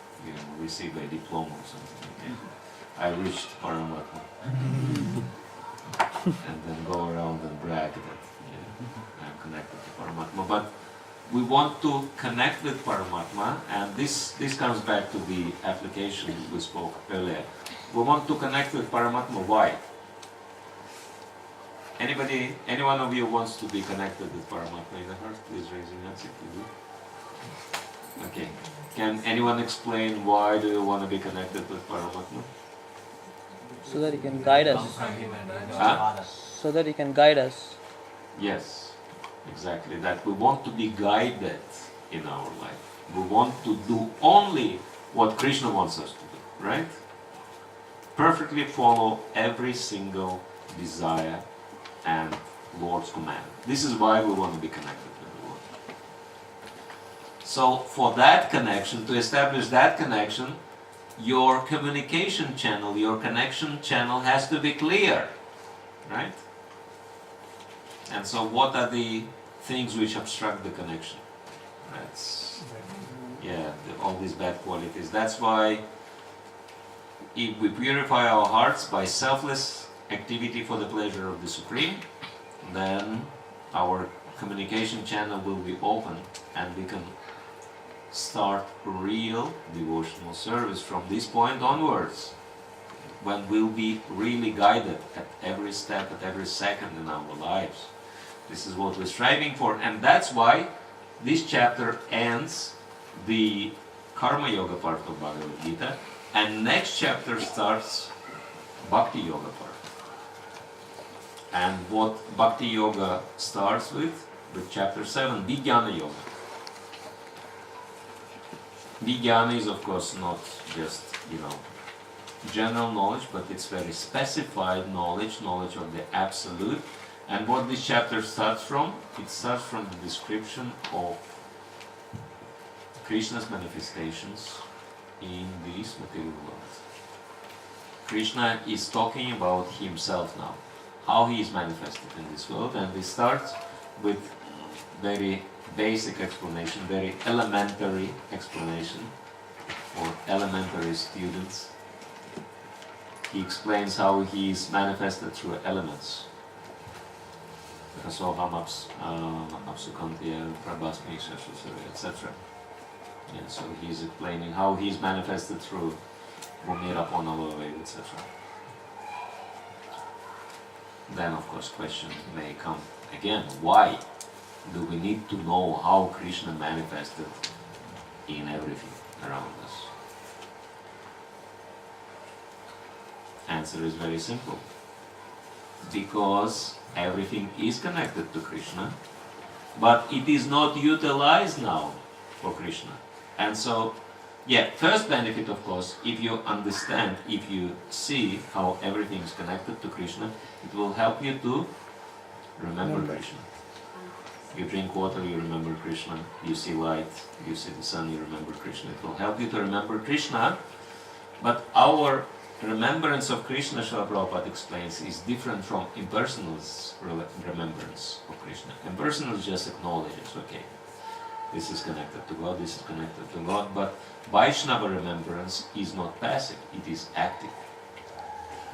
receive a diploma or something. Okay? I reached Paramatma. And then go around and brag that I'm connected to Paramatma. But we want to connect with Paramatma, and this comes back to the application we spoke earlier. We want to connect with Paramatma. Why? Any one of you wants to be connected with Paramatma in the heart? Please raise your hands if you do. Okay. Can anyone explain why do you want to be connected with Paramatma? So that He can guide us. Huh? So that He can guide us. Yes, exactly. That we want to be guided in our life. We want to do only what Krishna wants us to do, right? Perfectly follow every single desire and Lord's command. This is why we want to be connected with the Lord. So for that connection, to establish that connection, your communication channel, your connection channel has to be clear, right? And so what are the things which obstruct the connection? That's, yeah, all these bad qualities. That's why if we purify our hearts by selfless activity for the pleasure of the Supreme, then our communication channel will be open and we can start real devotional service from this point onwards, when we'll be really guided at every step, at every second in our lives. This is what we're striving for, and that's why this chapter ends the Karma Yoga part of Bhagavad Gita, and next chapter starts Bhakti Yoga part. And what Bhakti Yoga starts with chapter 7, Vijnana Yoga. Vijnana is of course not just, general knowledge, but it's very specified knowledge of the Absolute. And what this chapter starts from? It starts from the description of Krishna's manifestations in this material world. Krishna is talking about himself now, how he is manifested in this world, and he starts with very basic explanation, very elementary explanation for elementary students. He explains how he is manifested through elements. Rasoham, Apsukantiya, Prabhasmi, etc. Yeah, so he's explaining how he is manifested through Mumira, Ponalove, etc. Then of course question may come again, why do we need to know how Krishna manifested in everything around us? Answer is very simple. Because everything is connected to Krishna, but it is not utilized now for Krishna. And so, first benefit of course, if you understand, if you see how everything is connected to Krishna, it will help you to remember Krishna. You drink water, you remember Krishna. You see light, you see the sun, you remember Krishna. It will help you to remember Krishna. But our remembrance of Krishna, Srila Prabhupada explains, is different from impersonal remembrance of Krishna. Impersonal just acknowledges, okay, this is connected to God, this is connected to God. But Vaishnava remembrance is not passive, it is active.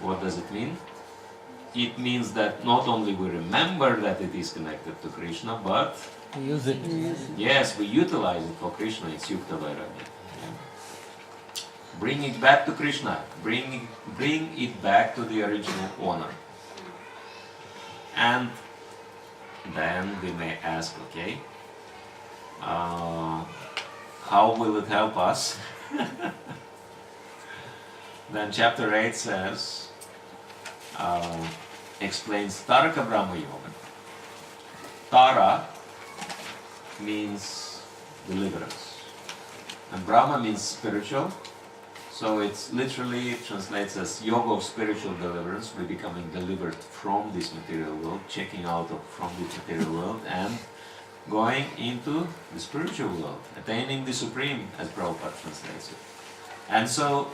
What does it mean? It means that not only we remember that it is connected to Krishna, but Use it. yes, we utilize it for Krishna. It's Yukta Vairagya. Yeah. Bring it back to Krishna. Bring it back to the original owner. And then we may ask, okay, how will it help us? Then chapter 8 says, explains Taraka Brahma Yoga. Tara means deliverance, and Brahma means spiritual, so it's literally translates as yoga of spiritual deliverance. We're becoming delivered from this material world, checking out from this material world and going into the spiritual world, attaining the Supreme, as Prabhupada translates it. And so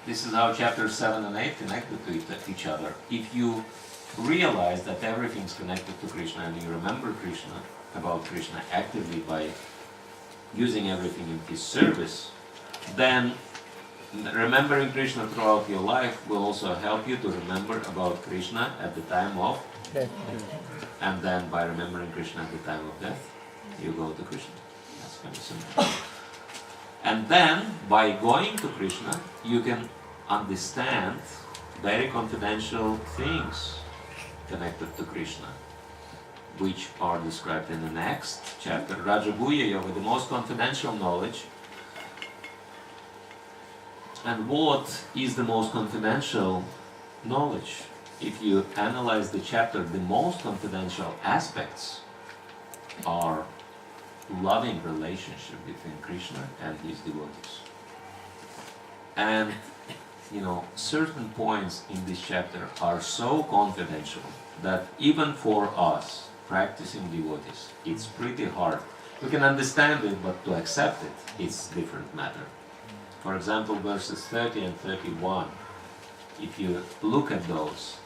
this is how chapters 7 and 8 connected to each other. If you realize that everything is connected to Krishna and you remember Krishna, about Krishna actively by using everything in his service, then remembering Krishna throughout your life will also help you to remember about Krishna at the time of death. And then by remembering Krishna at the time of death, you go to Krishna. That's very simple. And then, by going to Krishna, you can understand very confidential things connected to Krishna, which are described in the next chapter. Rajaguhya Yoga, the most confidential knowledge, And what is the most confidential knowledge? If you analyze the chapter, the most confidential aspects are loving relationship between Krishna and his devotees. And certain points in this chapter are so confidential that even for us, practicing devotees, it's pretty hard. We can understand it, but to accept it, it's different matter. For example, verses 30 and 31, if you look at those,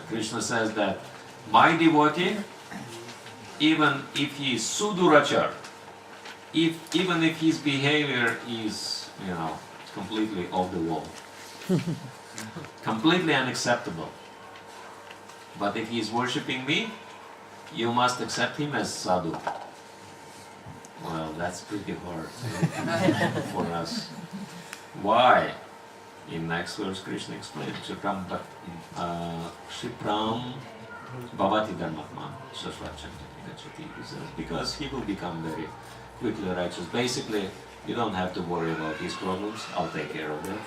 Krishna says that my devotee, even if he is sudurachar, even if his behavior is, completely off the wall, completely unacceptable, but if he is worshipping me, you must accept him as sadhu. Well, that's pretty hard for us. Why? In next verse, Krishna explains, Shipram Bhavati Dharmatman Shashvachakti, because he will become very quickly righteous. Basically, you don't have to worry about his problems, I'll take care of that.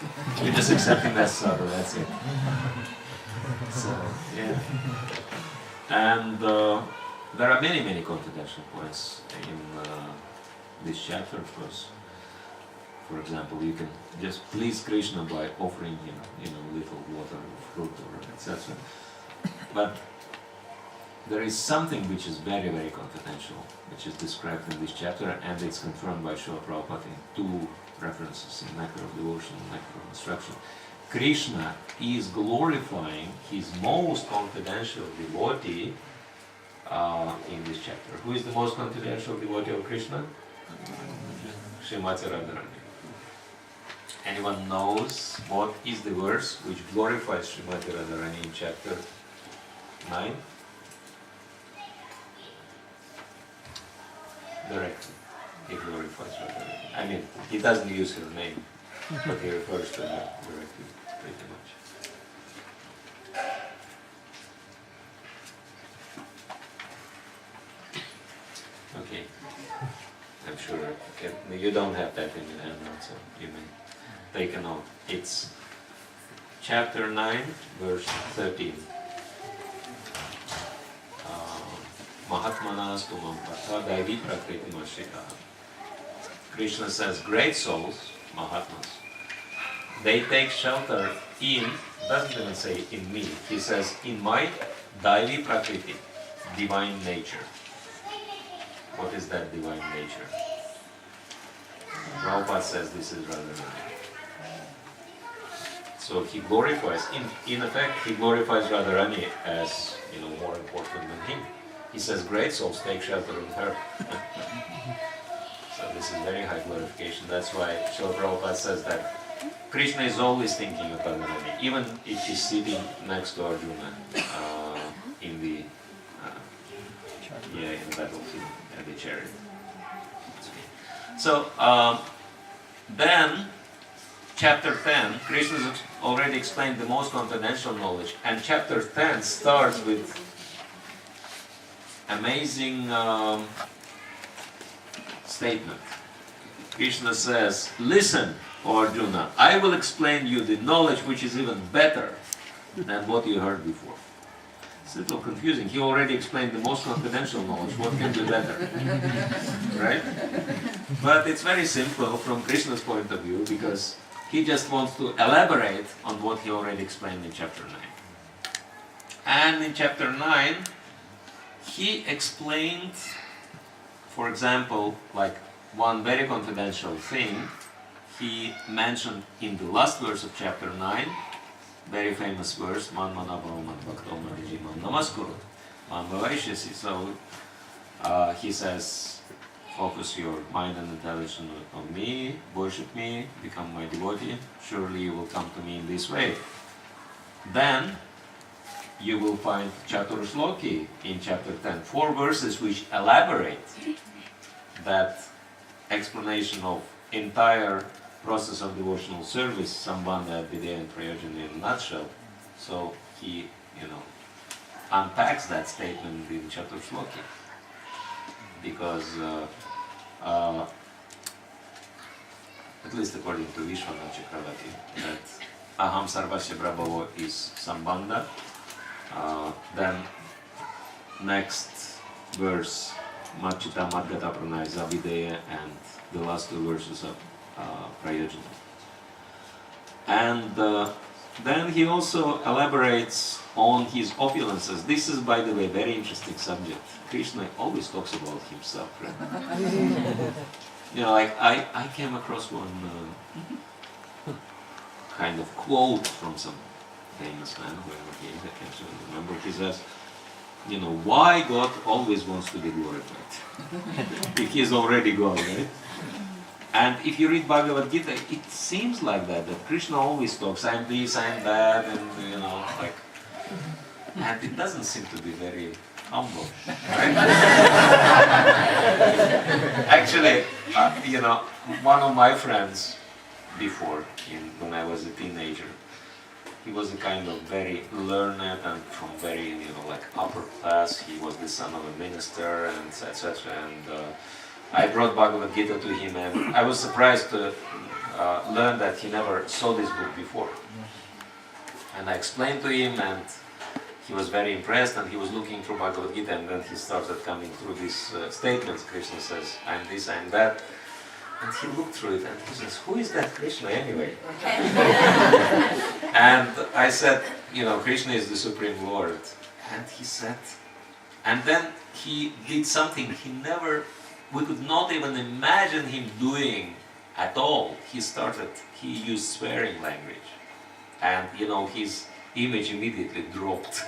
You just accept him as sadhu, that's it. So, yeah. And there are many, many confidential points in this chapter, of course. For example, you can just please Krishna by offering him, little water or fruit or etc. But there is something which is very, very confidential, which is described in this chapter, and it's confirmed by Srila Prabhupada in two references in Nectar of Devotion and Nectar of Instruction. Krishna is glorifying his most confidential devotee in this chapter. Who is the most confidential devotee of Krishna? Srimati Radharani. Anyone knows what is the verse which glorifies Srimati Radharani in chapter 9? Directly, he glorifies Radharani. I mean, he doesn't use her name, but he refers to her directly, pretty much. Okay, I'm sure you don't have that in your handout, so you may take a note. It's chapter 9, verse 13. Mahatmanas tumam patha daivi prakriti mashika. Krishna says, great souls, Mahatmas, they take shelter in, doesn't even say in me, he says in my daivi prakriti, divine nature. What is that divine nature? Prabhupada says this is Radharani. So he glorifies, in effect, he glorifies Radharani as, more important than him. He says, great souls take shelter in her. So this is very high glorification. That's why Srila Prabhupada says that Krishna is always thinking of Radharani, even if he's sitting next to Arjuna in the battlefield at the chariot. So then, chapter 10, Krishna has already explained the most confidential knowledge, and chapter 10 starts with amazing statement. Krishna says, listen, O Arjuna, I will explain you the knowledge which is even better than what you heard before. It's a little confusing. He already explained the most confidential knowledge. What can be better? Right? But it's very simple from Krishna's point of view, because he just wants to elaborate on what he already explained in chapter 9. And in chapter 9, he explained, for example, like one very confidential thing. He mentioned in the last verse of chapter 9, very famous verse, Man manabhavam bhakto madhijimam namaskurut, man bhavaishyasi. So he says, focus your mind and intelligence on me, worship me, become my devotee, surely you will come to me in this way. Then you will find Chaturshloki in chapter 10, 4 verses which elaborate that explanation of entire process of devotional service, Sambandha, Videya and Prayojana in a nutshell. So he, unpacks that statement in Chaturshloki. Because at least according to Vishwanath Chakravarti, that Aham Sarvasya Brahmavo is Sambandha. Then next verse, Machita Madgata Pranaya is Avideya, and the last two verses of Prayojana. And then he also elaborates on his opulences. This is, by the way, very interesting subject. Krishna always talks about himself, right? You know, like I came across one kind of quote from some famous man, whoever he is, I can't really remember. He says, you know, why God always wants to be glorified? If he is already God, right? And if you read Bhagavad Gita, it seems like that Krishna always talks, I'm this, I'm that, and you know, like, and it doesn't seem to be very humble, right? Actually, you know, one of my friends before, when I was a teenager, he was a kind of very learned and from very, you know, like upper class. He was the son of a minister and etc. And I brought Bhagavad Gita to him, and I was surprised to learn that he never saw this book before. And I explained to him, and he was very impressed, and he was looking through Bhagavad Gita, and then he started coming through these statements. Krishna says, I'm this, I'm that. And he looked through it, and he says, who is that Krishna anyway? And I said, you know, Krishna is the Supreme Lord. And he said, and then he did something we could not even imagine him doing at all. He used swearing language. And, you know, his image immediately dropped,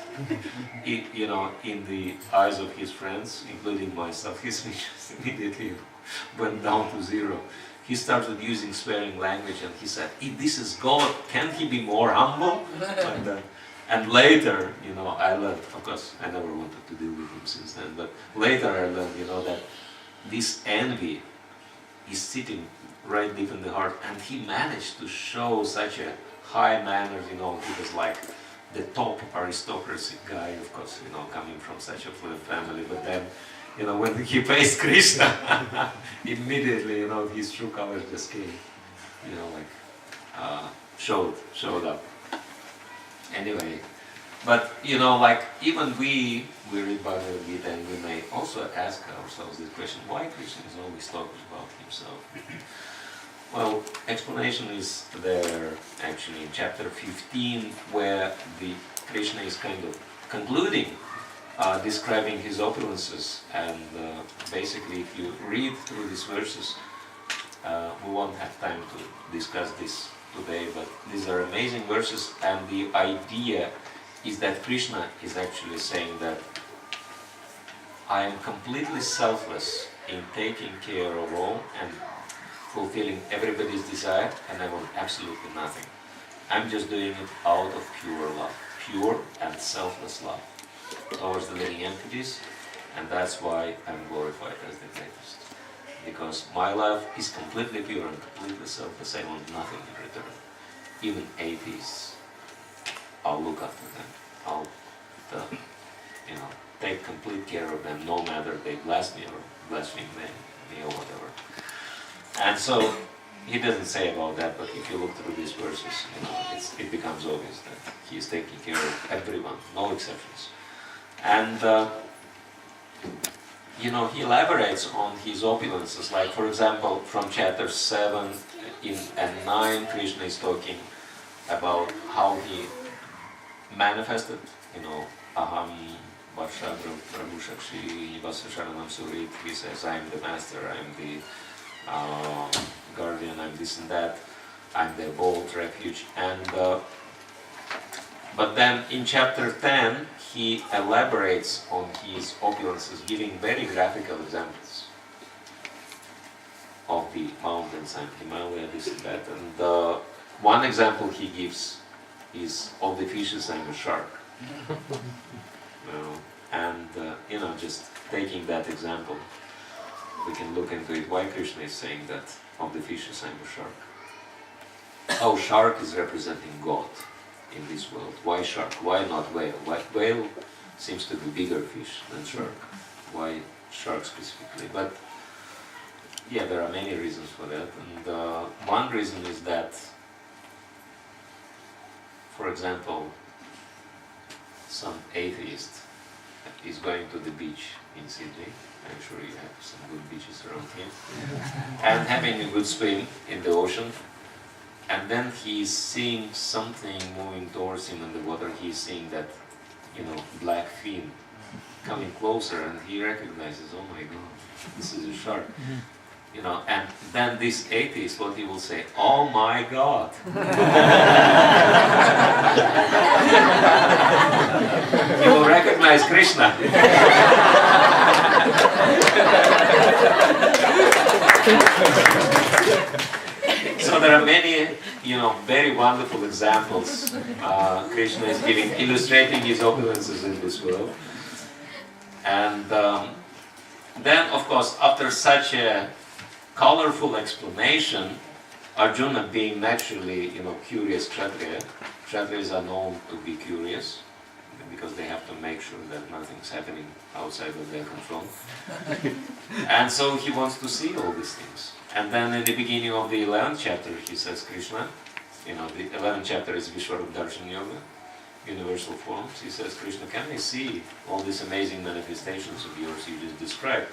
you know, in the eyes of his friends, including myself. His image immediately went down to zero. He started using swearing language, and he said, if this is God, can he be more humble? Like that. And later, you know, I learned, of course, I never wanted to deal with him since then, but later I learned, you know, that this envy is sitting right deep in the heart, and he managed to show such a high manners, you know, he was like the top aristocracy guy, of course, you know, coming from such a fluent family, but then, you know, when he faced Krishna, immediately, you know, his true colors just came, you know, like, showed up. Anyway, but, you know, like, even we read Bhagavad Gita, and we may also ask ourselves this question, why Krishna is always talking about himself? Well, explanation is there, actually, in chapter 15, where Krishna is kind of concluding, describing his opulences, and basically, if you read through these verses, we won't have time to discuss this today, but these are amazing verses, and the idea is that Krishna is actually saying that I am completely selfless in taking care of all and fulfilling everybody's desire, and I want absolutely nothing. I'm just doing it out of pure love, pure and selfless love towards the living entities, and that's why I'm glorified as the greatest. Because my love is completely pure and completely selfless. I want nothing in return. Even atheists, I'll look after them. I'll, you know, take complete care of them, no matter they blaspheme me or whatever. And so he doesn't say about that, but if you look through these verses, you know, it becomes obvious that he is taking care of everyone, no exceptions. And you know, he elaborates on his opulences. Like, for example, from chapter 7 and 9, Krishna is talking about how he manifested, you know, Aham Varsha Prabhu Shakshi Nivasa Sharanam Surit. He says, I am the master, I am the guardian, I'm this and that, I'm the bold refuge. And but then in chapter 10, he elaborates on his opulences, giving very graphical examples of the mountains and Himalaya, this and that. And one example he gives is of the fishes and the shark. And you know, just taking that example, we can look into it. Why Krishna is saying that of the fishes and the shark? Oh, shark is representing God in this world. Why shark? Why not whale? Whale seems to be bigger fish than shark. Why shark specifically? But yeah, there are many reasons for that. And one reason is that, for example, some atheist is going to the beach in Sydney. I'm sure you have some good beaches around here. And having a good swim in the ocean. And then he's seeing something moving towards him in the water. He's seeing that, black fin coming closer, and he recognizes, oh my God, this is a shark. And then this atheist, what he will say, oh my God. He will recognize Krishna. So there are many, very wonderful examples Krishna is giving, illustrating his opulences in this world. And then, of course, after such a colorful explanation, Arjuna, being naturally, curious Kshatriya, Kshatriyas are known to be curious because they have to make sure that nothing's happening outside of their control. And so he wants to see all these things. And then in the beginning of the 11th chapter, he says, Krishna, the 11th chapter is Vishwarup Darshan Yoga, universal forms. He says, Krishna, can I see all these amazing manifestations of yours you just described?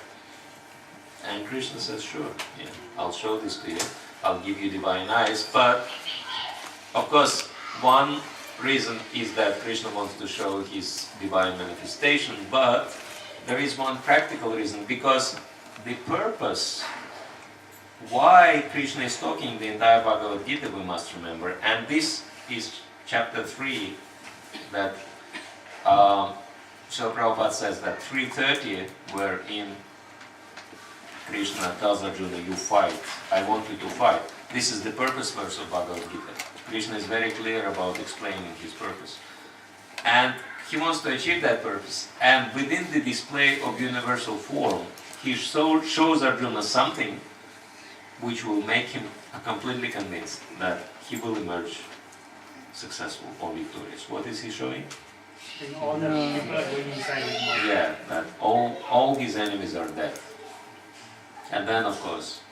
And Krishna says, sure, yeah, I'll show this to you. I'll give you divine eyes. But, of course, one reason is that Krishna wants to show his divine manifestation, but there is one practical reason, because the purpose why Krishna is talking the entire Bhagavad Gita, we must remember, and this is chapter 3 that Srila Prabhupada says that 3:30 wherein Krishna tells Arjuna, you fight, I want you to fight. This is the purpose verse of Bhagavad Gita. Krishna is very clear about explaining his purpose. And he wants to achieve that purpose. And within the display of universal form, he shows Arjuna something which will make him completely convinced that he will emerge successful or victorious. What is he showing? And all the people are going inside his mind. Yeah, that all his enemies are dead. And then, of course,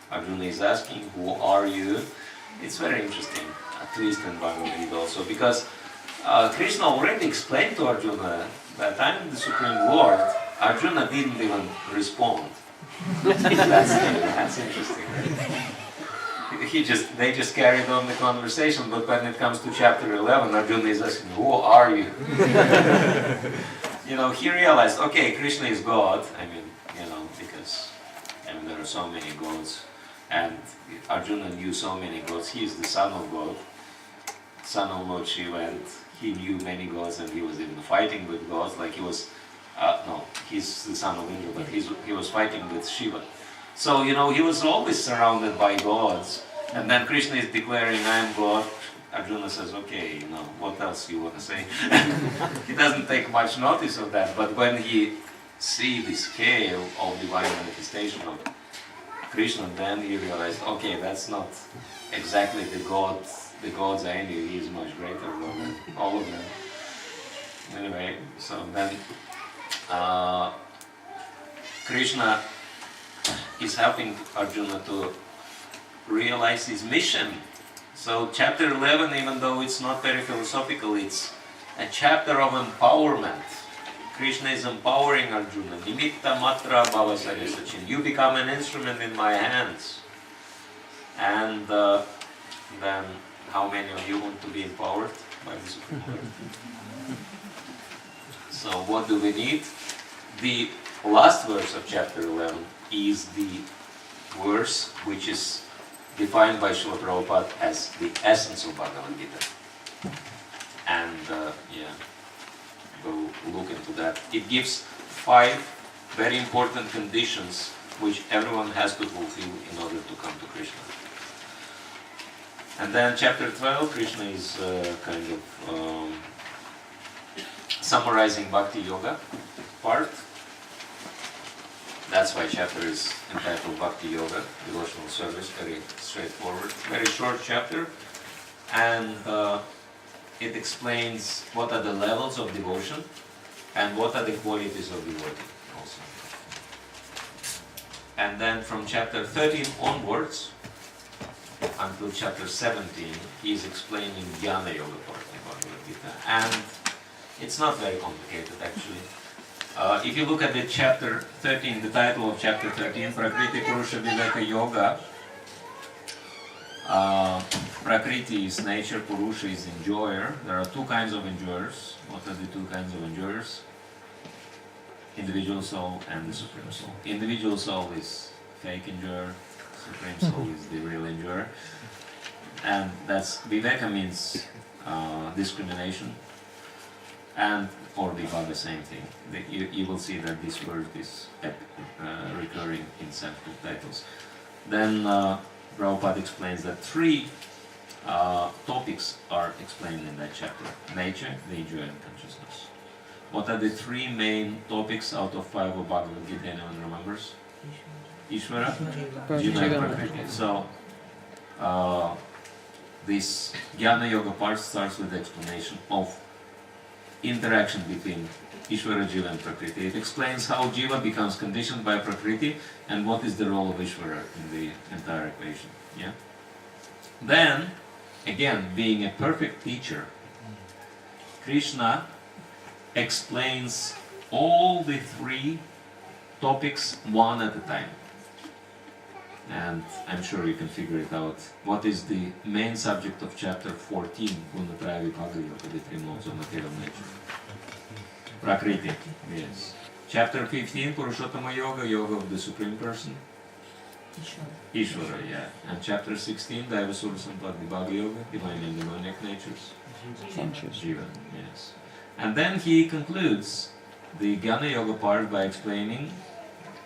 Arjuna is asking, who are you? It's very interesting, a twist in Bhagavad Gita also, because Krishna already explained to Arjuna that I am the Supreme Lord. Arjuna didn't even respond. That's interesting. They just carried on the conversation, but when it comes to chapter 11, Arjuna is asking, who are you? He realized, okay, Krishna is God. Because there are so many gods, and Arjuna knew so many gods. He is the son of God, son of Lord Shiva, and he knew many gods, and he was even fighting with gods, like he was. He's the son of Indra, but he was fighting with Shiva. So, he was always surrounded by gods. And then Krishna is declaring, I am God. Arjuna says, okay, what else you want to say? He doesn't take much notice of that, but when he sees the scale of divine manifestation of Krishna, then he realized, okay, that's not exactly the gods I knew. He is much greater than all of them. Anyway, so then Krishna is helping Arjuna to realize his mission. So chapter 11, even though it's not very philosophical, it's a chapter of empowerment. Krishna is empowering Arjuna. Nimitta matra bhava sarasachin. You become an instrument in my hands. And then how many of you want to be empowered by the Supreme Lord? So what do we need? The last verse of chapter 11 is the verse which is defined by Srila Prabhupada as the essence of Bhagavad Gita. And go look into that. It gives 5 very important conditions which everyone has to fulfill in order to come to Krishna. And then chapter 12, Krishna is summarizing Bhakti Yoga part. That's why chapter is entitled Bhakti Yoga, devotional service, very straightforward, very short chapter. And it explains what are the levels of devotion and what are the qualities of devotee also. And then from chapter 13 onwards, until chapter 17, he is explaining Jnana Yoga part of Bhagavad Gita. And it's not very complicated actually. If you look at the chapter 13, the title of chapter 13, Prakriti Purusha Viveka Yoga, Prakriti is nature, Purusha is enjoyer. There are two kinds of enjoyers. What are the two kinds of enjoyers? Individual soul and the Supreme Soul. Individual soul is fake enjoyer, Supreme Soul is the real enjoyer. And that's, Viveka means discrimination, and or Vibhava, same thing. You will see that this word is recurring in Sanskrit titles. Then Prabhupada explains that three topics are explained in that chapter: nature, the enjoyer, and consciousness. What are the three main topics out of 5 of Bhagavad Gita? Anyone remembers? Ishvara, Jiva, and Prakriti. So this Jnana Yoga part starts with the explanation of interaction between Ishvara, Jiva, and Prakriti. It explains how Jiva becomes conditioned by Prakriti and what is the role of Ishvara in the entire equation. Yeah. Then, again, being a perfect teacher, Krishna explains all the three topics one at a time. And I'm sure you can figure it out. What is the main subject of chapter 14, Gunatraya Vibhaga Yoga, the three modes of material nature? Prakriti, yes. Chapter 15, Purushottama Yoga, Yoga of the Supreme Person. Ishvara, yeah. And chapter 16, Daivasura Sampad Vibhaga Yoga, Divine and Demonic Natures. Jiva, yes. And then he concludes the Jnana Yoga part by explaining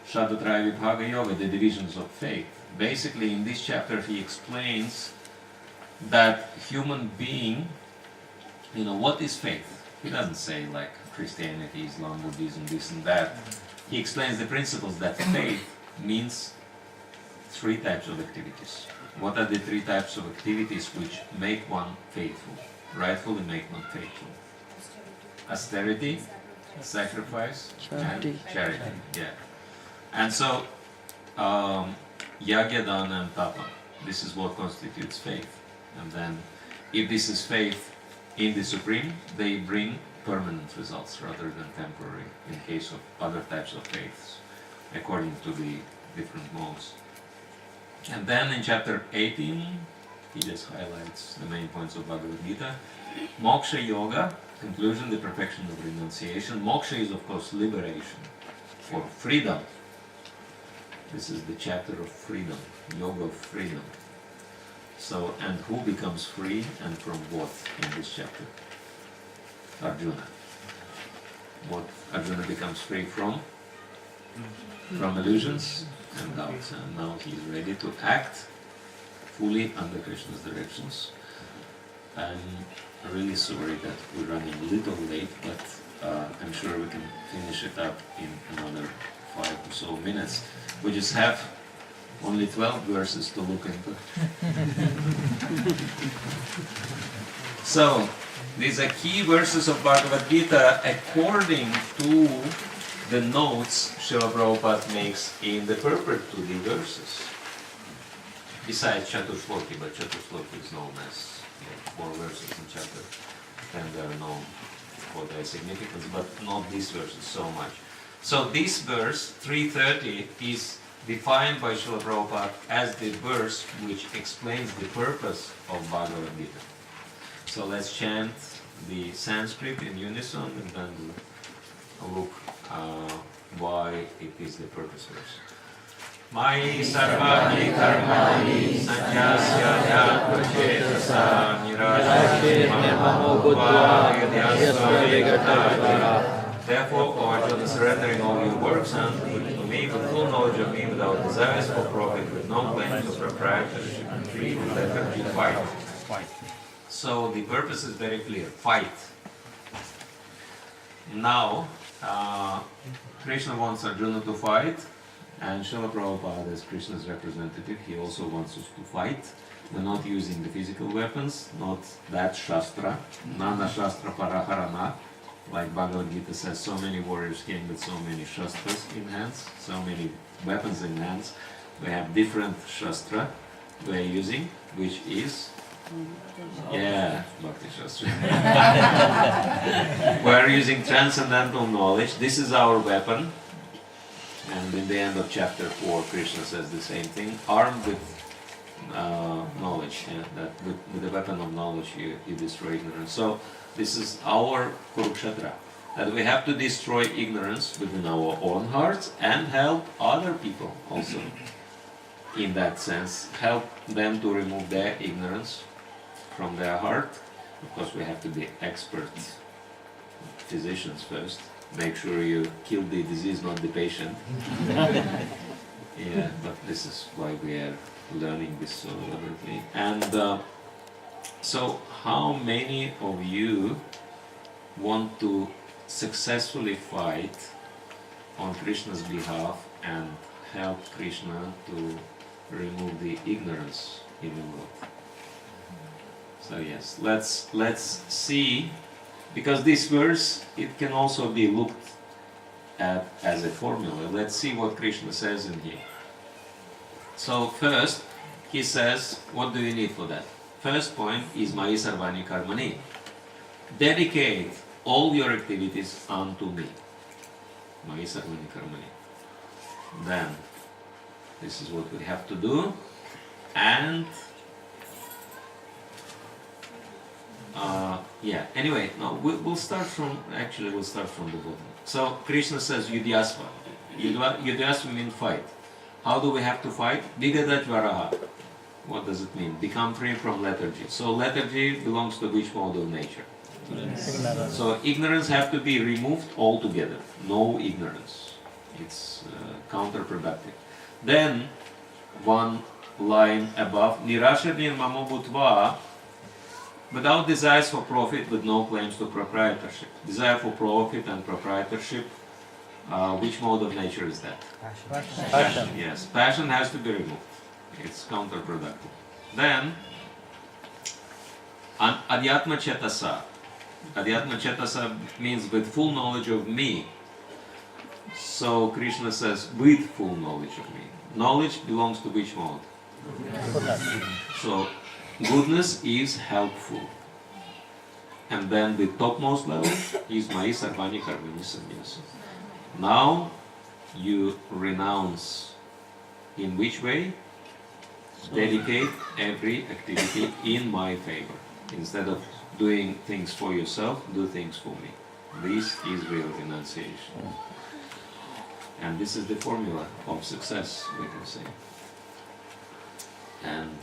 Shadatraya Vibhaga Yoga, the divisions of faith. Basically, in this chapter, he explains that human being, what is faith? He doesn't say like Christianity, Islam, Buddhism, this and that. He explains the principles that faith means three types of activities. What are the three types of activities which make one faithful, rightfully make one faithful? Austerity, sacrifice, and charity. Yeah. And so, yagya, dana, and tapa, this is what constitutes faith. And then, if this is faith in the Supreme, they bring permanent results rather than temporary in case of other types of faiths, according to the different modes. And then in chapter 18, he just highlights the main points of Bhagavad Gita. Moksha Yoga, conclusion, the perfection of renunciation. Moksha is, of course, liberation, or freedom. This is the chapter of freedom, yoga of freedom. So, and who becomes free and from what in this chapter? Arjuna. What Arjuna becomes free from? From illusions and doubts. And now he is ready to act fully under Krishna's directions. I'm really sorry that we're running a little late, but I'm sure we can finish it up in another 5 or so minutes. We just have only 12 verses to look into. So, these are key verses of Bhagavad Gita according to the notes Srila Prabhupada makes in the purport to the verses. Besides Chatushloki, but Chatushloki is known as 4 verses in chapter, and they are known for their significance, but not these verses so much. So this verse, 330, is defined by Srila Prabhupada as the verse which explains the purpose of Bhagavad Gita. So let's chant the Sanskrit in unison and then look why it is the purpose verse. Mai sarvani karmani sannyasya yatva nirashya mamo buddha yadyasva vigatavara. Therefore, O Arjuna, surrendering all your works and to me with full knowledge of me without desires for profit, with no claims of proprietorship and free with lethargy, fight. So the purpose is very clear, fight. Now, Krishna wants Arjuna to fight, and Srila Prabhupada, as Krishna's representative, he also wants us to fight. We're not using the physical weapons, not that Shastra, Nana Shastra Paraharana, Like Bhagavad Gita says, so many warriors came with so many shastras in hands, so many weapons in hands. We have different shastra we are using, which is, yeah, Bhakti Shastra. We are using transcendental knowledge. This is our weapon. And in the end of chapter 4, Krishna says the same thing. Armed with knowledge, that with the weapon of knowledge you destroy ignorance. So this is our Kurukshetra, that we have to destroy ignorance within our own hearts and help other people also. In that sense, help them to remove their ignorance from their heart. Of course, we have to be expert physicians first. Make sure you kill the disease, not the patient. Yeah, but this is why we are learning this so elaborately. And so, how many of you want to successfully fight on Krishna's behalf and help Krishna to remove the ignorance in the world? So yes, let's see, because this verse, it can also be looked at as a formula. Let's see what Krishna says in here. So first, he says, what do you need for that? First point is Mayi Sarvani Karmani. Dedicate all your activities unto me. Mayi Sarvani Karmani. Then, this is what we have to do. And anyway, no, we'll start from the bottom. So Krishna says Yudhyasva. Yudhyasva means fight. How do we have to fight? Vigadajvaraha. What does it mean? Become free from lethargy. So lethargy belongs to which mode of nature? Ignorance. So ignorance have to be removed altogether. No ignorance. It's counterproductive. Then one line above, Nirasha nirmamo bhutva, without desires for profit, with no claims to proprietorship. Desire for profit and proprietorship, which mode of nature is that? Passion. Yes, passion has to be removed. It's counterproductive. Then, Adhyatma Chetasa. Adhyatma Chetasa means with full knowledge of me. So Krishna says, with full knowledge of me. Knowledge belongs to which mode? So, goodness is helpful. And then the topmost level is Mayi Sarvani Karmani Sannyasa. Now you renounce. In which way? Dedicate every activity in my favor. Instead of doing things for yourself, do things for me. This is real renunciation. And this is the formula of success, we can say. And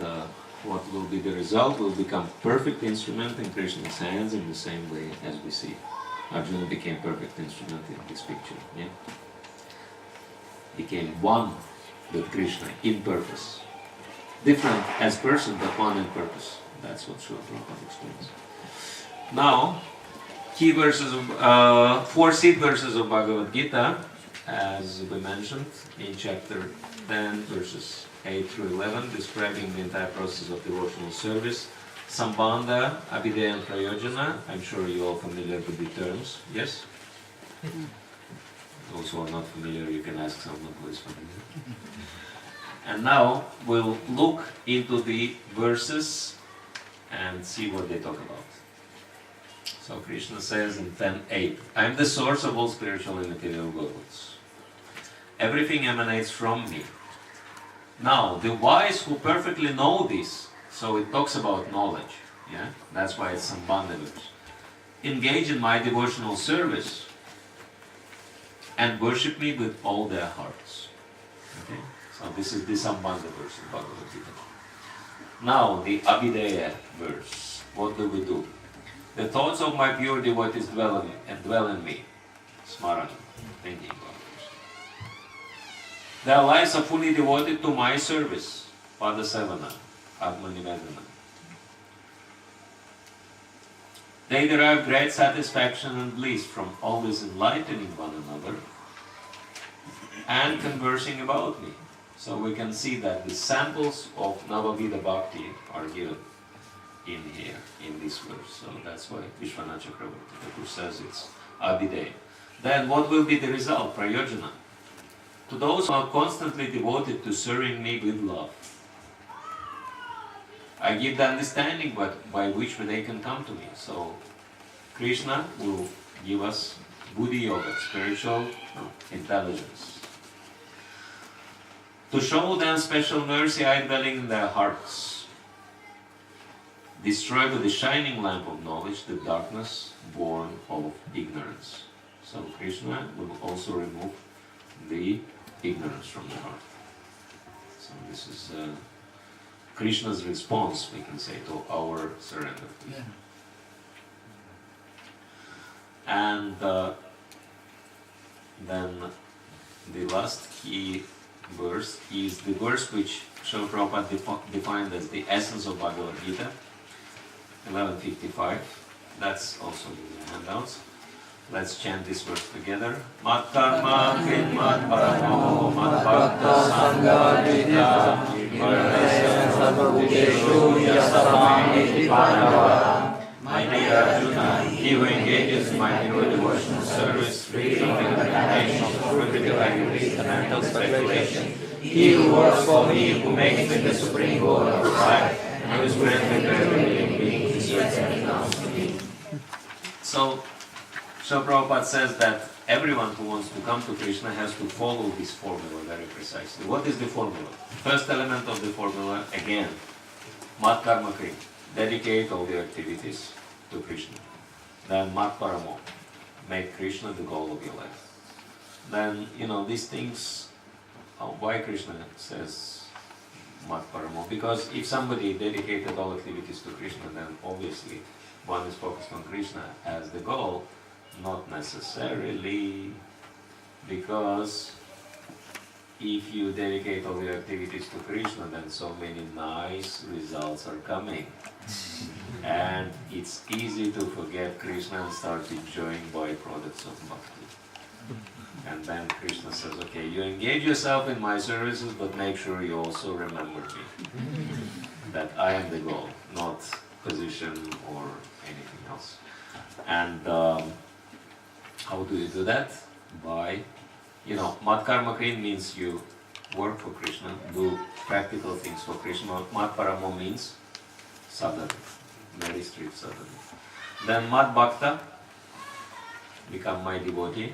what will be the result? Will become perfect instrument in Krishna's hands in the same way as we see. Arjuna became perfect instrument in this picture. Yeah? Became one with Krishna in purpose. Different as person, but one in purpose. That's what Srila Prabhupada explains. Now, key verses of, 4 seed verses of Bhagavad Gita, as we mentioned in chapter 10, verses 8 through 11, describing the entire process of devotional service. Sambandha, Abhideya and Prayojana. I'm sure you're all familiar with the terms, yes? Those who are not familiar, you can ask someone who is familiar. And now we'll look into the verses and see what they talk about. So Krishna says in 10:8, I am the source of all spiritual and material goods. Everything emanates from me. Now, the wise who perfectly know this, so it talks about knowledge, yeah? That's why it's Sambandha verse. Engage in my devotional service and worship me with all their hearts. Okay? So this is the Sambandha verse of Bhagavad Gita. Now, the Abhideya verse. What do we do? The thoughts of my pure devotees dwell in me. Smarana, thinking about this. Their lives are fully devoted to my service. Padasevana, Atmanivedana. They derive great satisfaction and bliss from always enlightening one another and conversing about me. So we can see that the samples of Navavida Bhakti are given in here, in this verse. So that's why Vishwanath Chakravarti Thakur says it's Abhideya. Then what will be the result, prayojana? To those who are constantly devoted to serving me with love, I give the understanding by which they can come to me. So Krishna will give us buddhi yoga, spiritual intelligence. To show them special mercy, I dwelling in their hearts. Destroy with the shining lamp of knowledge the darkness born of ignorance. So Krishna will also remove the ignorance from the heart. So this is Krishna's response, we can say, to our surrender. Yeah. And then the last key verse is the verse which Srila Prabhupada defined as the essence of Bhagavad Gita, 1155. That's also in the handouts. Let's chant this verse together. Mat karma krit mat paramo mat bhakta sangha vita varnasya sarvabhuteshu yasamamiti panava. My dear Arjuna, he who engages in my pure devotional service, free from the contaminations of prohibitive activities and mental speculation, he who works for me, who makes me the supreme goal of life, and who is friendly to every living being, deserves and belongs to me. So, Srila Prabhupada says that everyone who wants to come to Krishna has to follow this formula very precisely. What is the formula? First element of the formula, again, mat karma krit. Dedicate all your activities to Krishna. Then mat paramo. Make Krishna the goal of your life. Then, these things, why Krishna says mat paramo? Because if somebody dedicated all activities to Krishna, then obviously one is focused on Krishna as the goal. Not necessarily, because if you dedicate all your activities to Krishna, then so many nice results are coming. And it's easy to forget Krishna and start enjoying byproducts of Bhakti. And then Krishna says, okay, you engage yourself in my services, but make sure you also remember me. That I am the goal, not position or anything else. And how do you do that? By, mat karma krit means you work for Krishna, do practical things for Krishna. Mat paramo means sadhana, very strict sadhana. Then mat bhakta, become my devotee.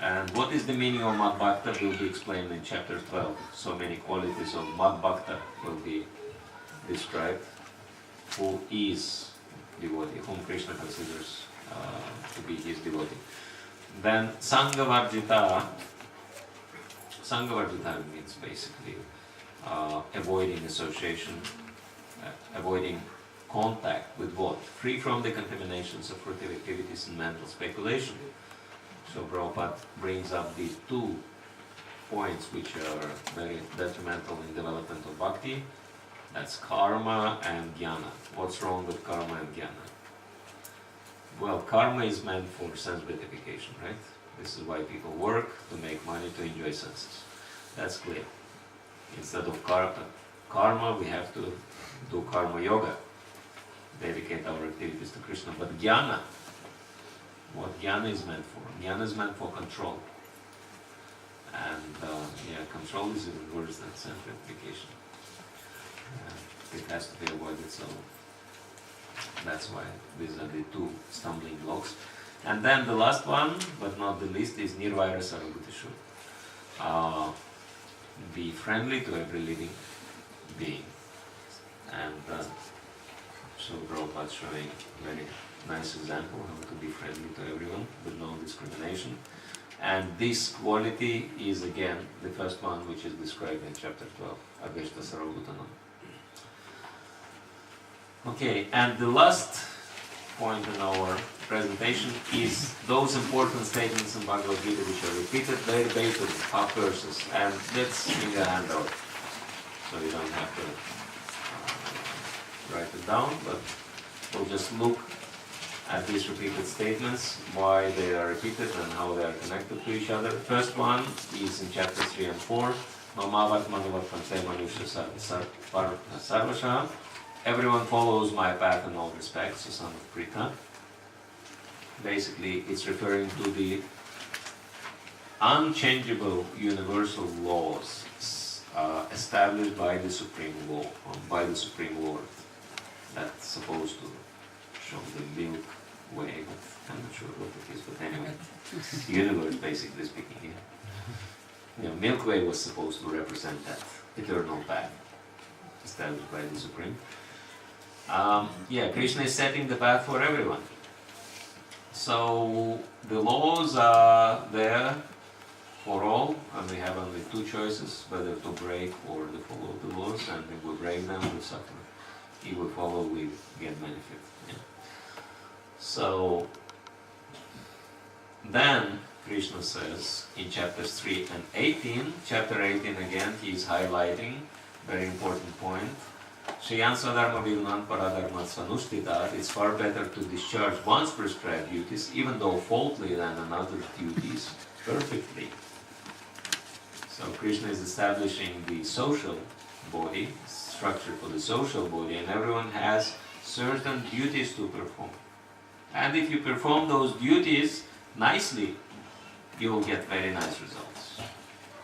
And what is the meaning of mat bhakta will be explained in chapter 12. So many qualities of mat bhakta will be described. Who is devotee, whom Krishna considers to be his devotee. Then Sanghavarjita means basically avoiding association, avoiding contact with what? Free from the contaminations of fruitive activities and mental speculation. So Prabhupada brings up these 2 points which are very detrimental in development of Bhakti. That's karma and jnana. What's wrong with karma and jnana? Well, karma is meant for sense gratification, right? This is why people work, to make money, to enjoy senses. That's clear. Instead of karma, we have to do karma yoga, dedicate our activities to Krishna. But jnana, what jnana is meant for? Jnana is meant for control. And control is even worse than sense gratification. It has to be avoided, so that's why these are the 2 stumbling blocks. And then the last one, but not the least, is nirvaira sarvabhuteshu. Be friendly to every living being. And so Prabhupada is showing a very nice example how to be friendly to everyone with no discrimination. And this quality is again the first one which is described in chapter 12, Aveshta Sarvabhutanam. Okay, and the last point in our presentation is those important statements in Bhagavad Gita which are repeated verbatim, half verses, and that's in the handout, so you don't have to write it down, but we'll just look at these repeated statements, why they are repeated and how they are connected to each other. First one is in chapters 3 and 4, Mamavat Manavat Pante Manusha Sarvasha. Everyone follows my path in all respects, the son of Pritha. basically it's referring to the unchangeable universal laws established by the Supreme Law, by the Supreme Lord. That's supposed to show the Milk Way, but I'm not sure what it is, but anyway, universe basically speaking here. You know, Milk Way was supposed to represent that eternal path established by the Supreme. Krishna is setting the path for everyone. So the laws are there for all, and we have only two choices, whether to break or to follow the laws, and if we break them, we suffer. If we follow, we get benefit. Yeah. So then Krishna says in chapters 3 and 18, chapter 18 again, he is highlighting very important point. Shriyan Swadharma Vilnan Paradharma Sanushtitat, it's far better to discharge one's prescribed duties, even though faultly, than another's duties perfectly. So Krishna is establishing the social body, structure for the social body, and everyone has certain duties to perform. And if you perform those duties nicely, you will get very nice results.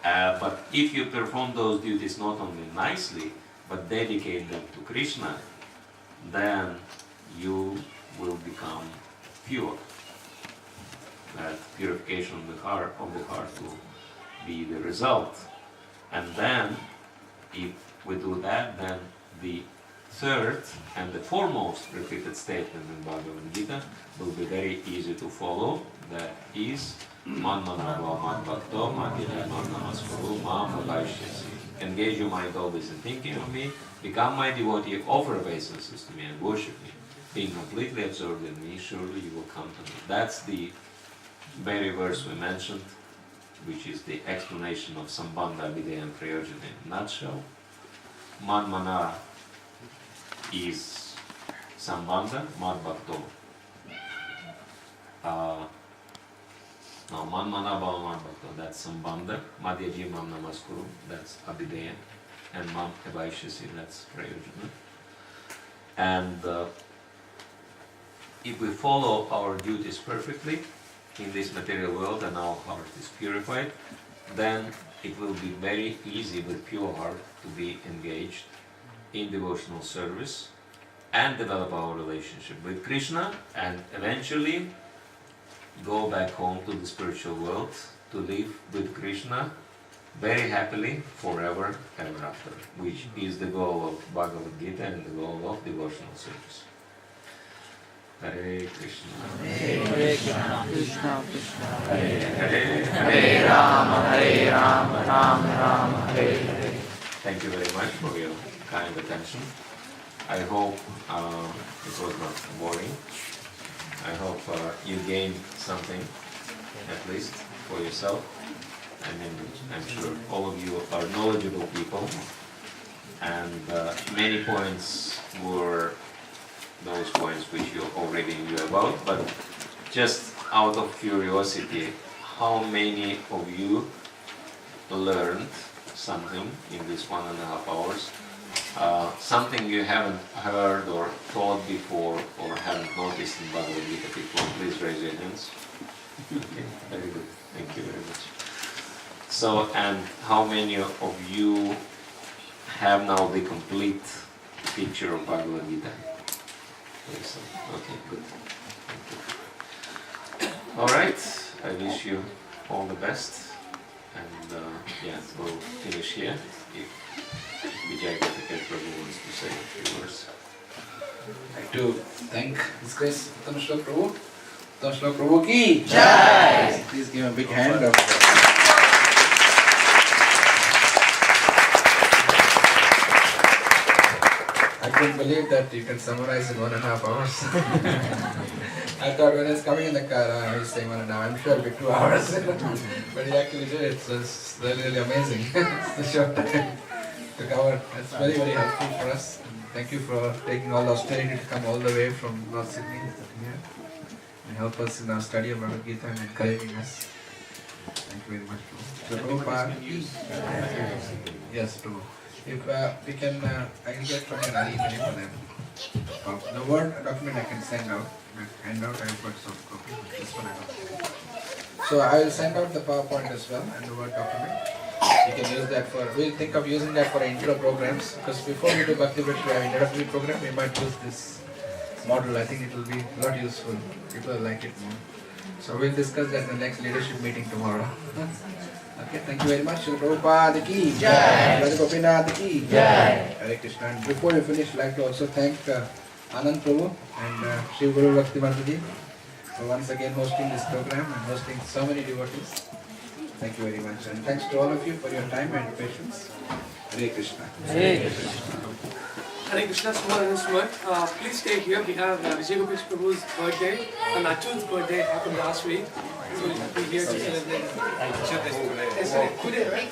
But if you perform those duties not only nicely, but dedicate them to Krishna, then you will become pure. That purification of the heart will be the result. And then, if we do that, then the third and the foremost repeated statement in Bhagavad Gita will be very easy to follow. That is, Man-manava man-bhakto man-namaskuru ma-bhavaishyasi. Engage your mind always in thinking of me, become my devotee, offer obeisances to me and worship me. Being completely absorbed in me, surely you will come to me. That's the very verse we mentioned, which is the explanation of Sambandha, Videya and Prayojana in a nutshell. Man-mana is Sambandha, Mad-bhakto. Now, Man-mana Bhava-mad-bhakto, that's Sambandha. Madhyaji Mam-namaskuru, that's Abhideya. And Mam-evaishyasi, that's Prayojana. And if we follow our duties perfectly in this material world and our heart is purified, then it will be very easy with pure heart to be engaged in devotional service and develop our relationship with Krishna, and eventually go back home to the spiritual world to live with Krishna very happily forever ever after, which is the goal of Bhagavad Gita and the goal of devotional service. Hare Krishna. Hare Krishna, Krishna Krishna. Hare Hare. Hare Rama, Hare Rama, Rama Rama, Hare Hare. Thank you very much for your kind attention. I hope it was not boring. I hope you gained something, at least, for yourself. I mean, I'm sure all of you are knowledgeable people, and many points were those points which you already knew about, but just out of curiosity, how many of you learned something in this 1.5 hours? Something you haven't heard or thought before or haven't noticed in Bhagavad Gita before, please raise your hands. Okay, very good. Thank you very much. So, and how many of you have now the complete picture of Bhagavad Gita? Okay, good. Thank you. All right, I wish you all the best, and we'll finish here. If Vijay Gatakar Prabhu wants to say a few words. I'd like to thank His Grace Uttam Shlok Prabhu. Uttam Shlok Prabhu ki Jai! Please give him a big hand of I couldn't believe that you can summarize in 1.5 hours. I thought when I was coming in the car, I was saying 1.5 hours. I'm sure it'll be 2 hours. But he actually did it, so it's really amazing. It's the short time to cover. It's very, very helpful for us. And thank you for taking all the austerity to come all the way from North Sydney here and help us in our study of Bhagavad Gita and encouraging us. Thank you very much. Prabhupada. Yes, Prabhu. If we can, I can get from your Nari for them. The Word document I can send out. Hand out, I've got soft copy. This one I got. So I will send out the PowerPoint as well and the Word document. You can use that for, we'll think of using that for intro programs, because before we do Bhakti Bit, we have introductory program, we might use this model. I think it will be a lot useful. People will like it more. So we'll discuss that in the next leadership meeting tomorrow. Okay, thank you very much. Srila Prabhupada ki Jai. Radha Gopinath ki Jai. Hare Krishna. And before we finish, I'd like to also thank Anand Prabhu and Shiv Guru Bhakti Mataji for once again hosting this program and hosting so many devotees. Thank you very much. And thanks to all of you for your time and patience. Hare Krishna. Hare Krishna. Hare Krishna, Sumar. Please stay here. We have Vijay Gopesh Prabhu's birthday and Achut's birthday happened last week. So we'll be here to celebrate. Today, right?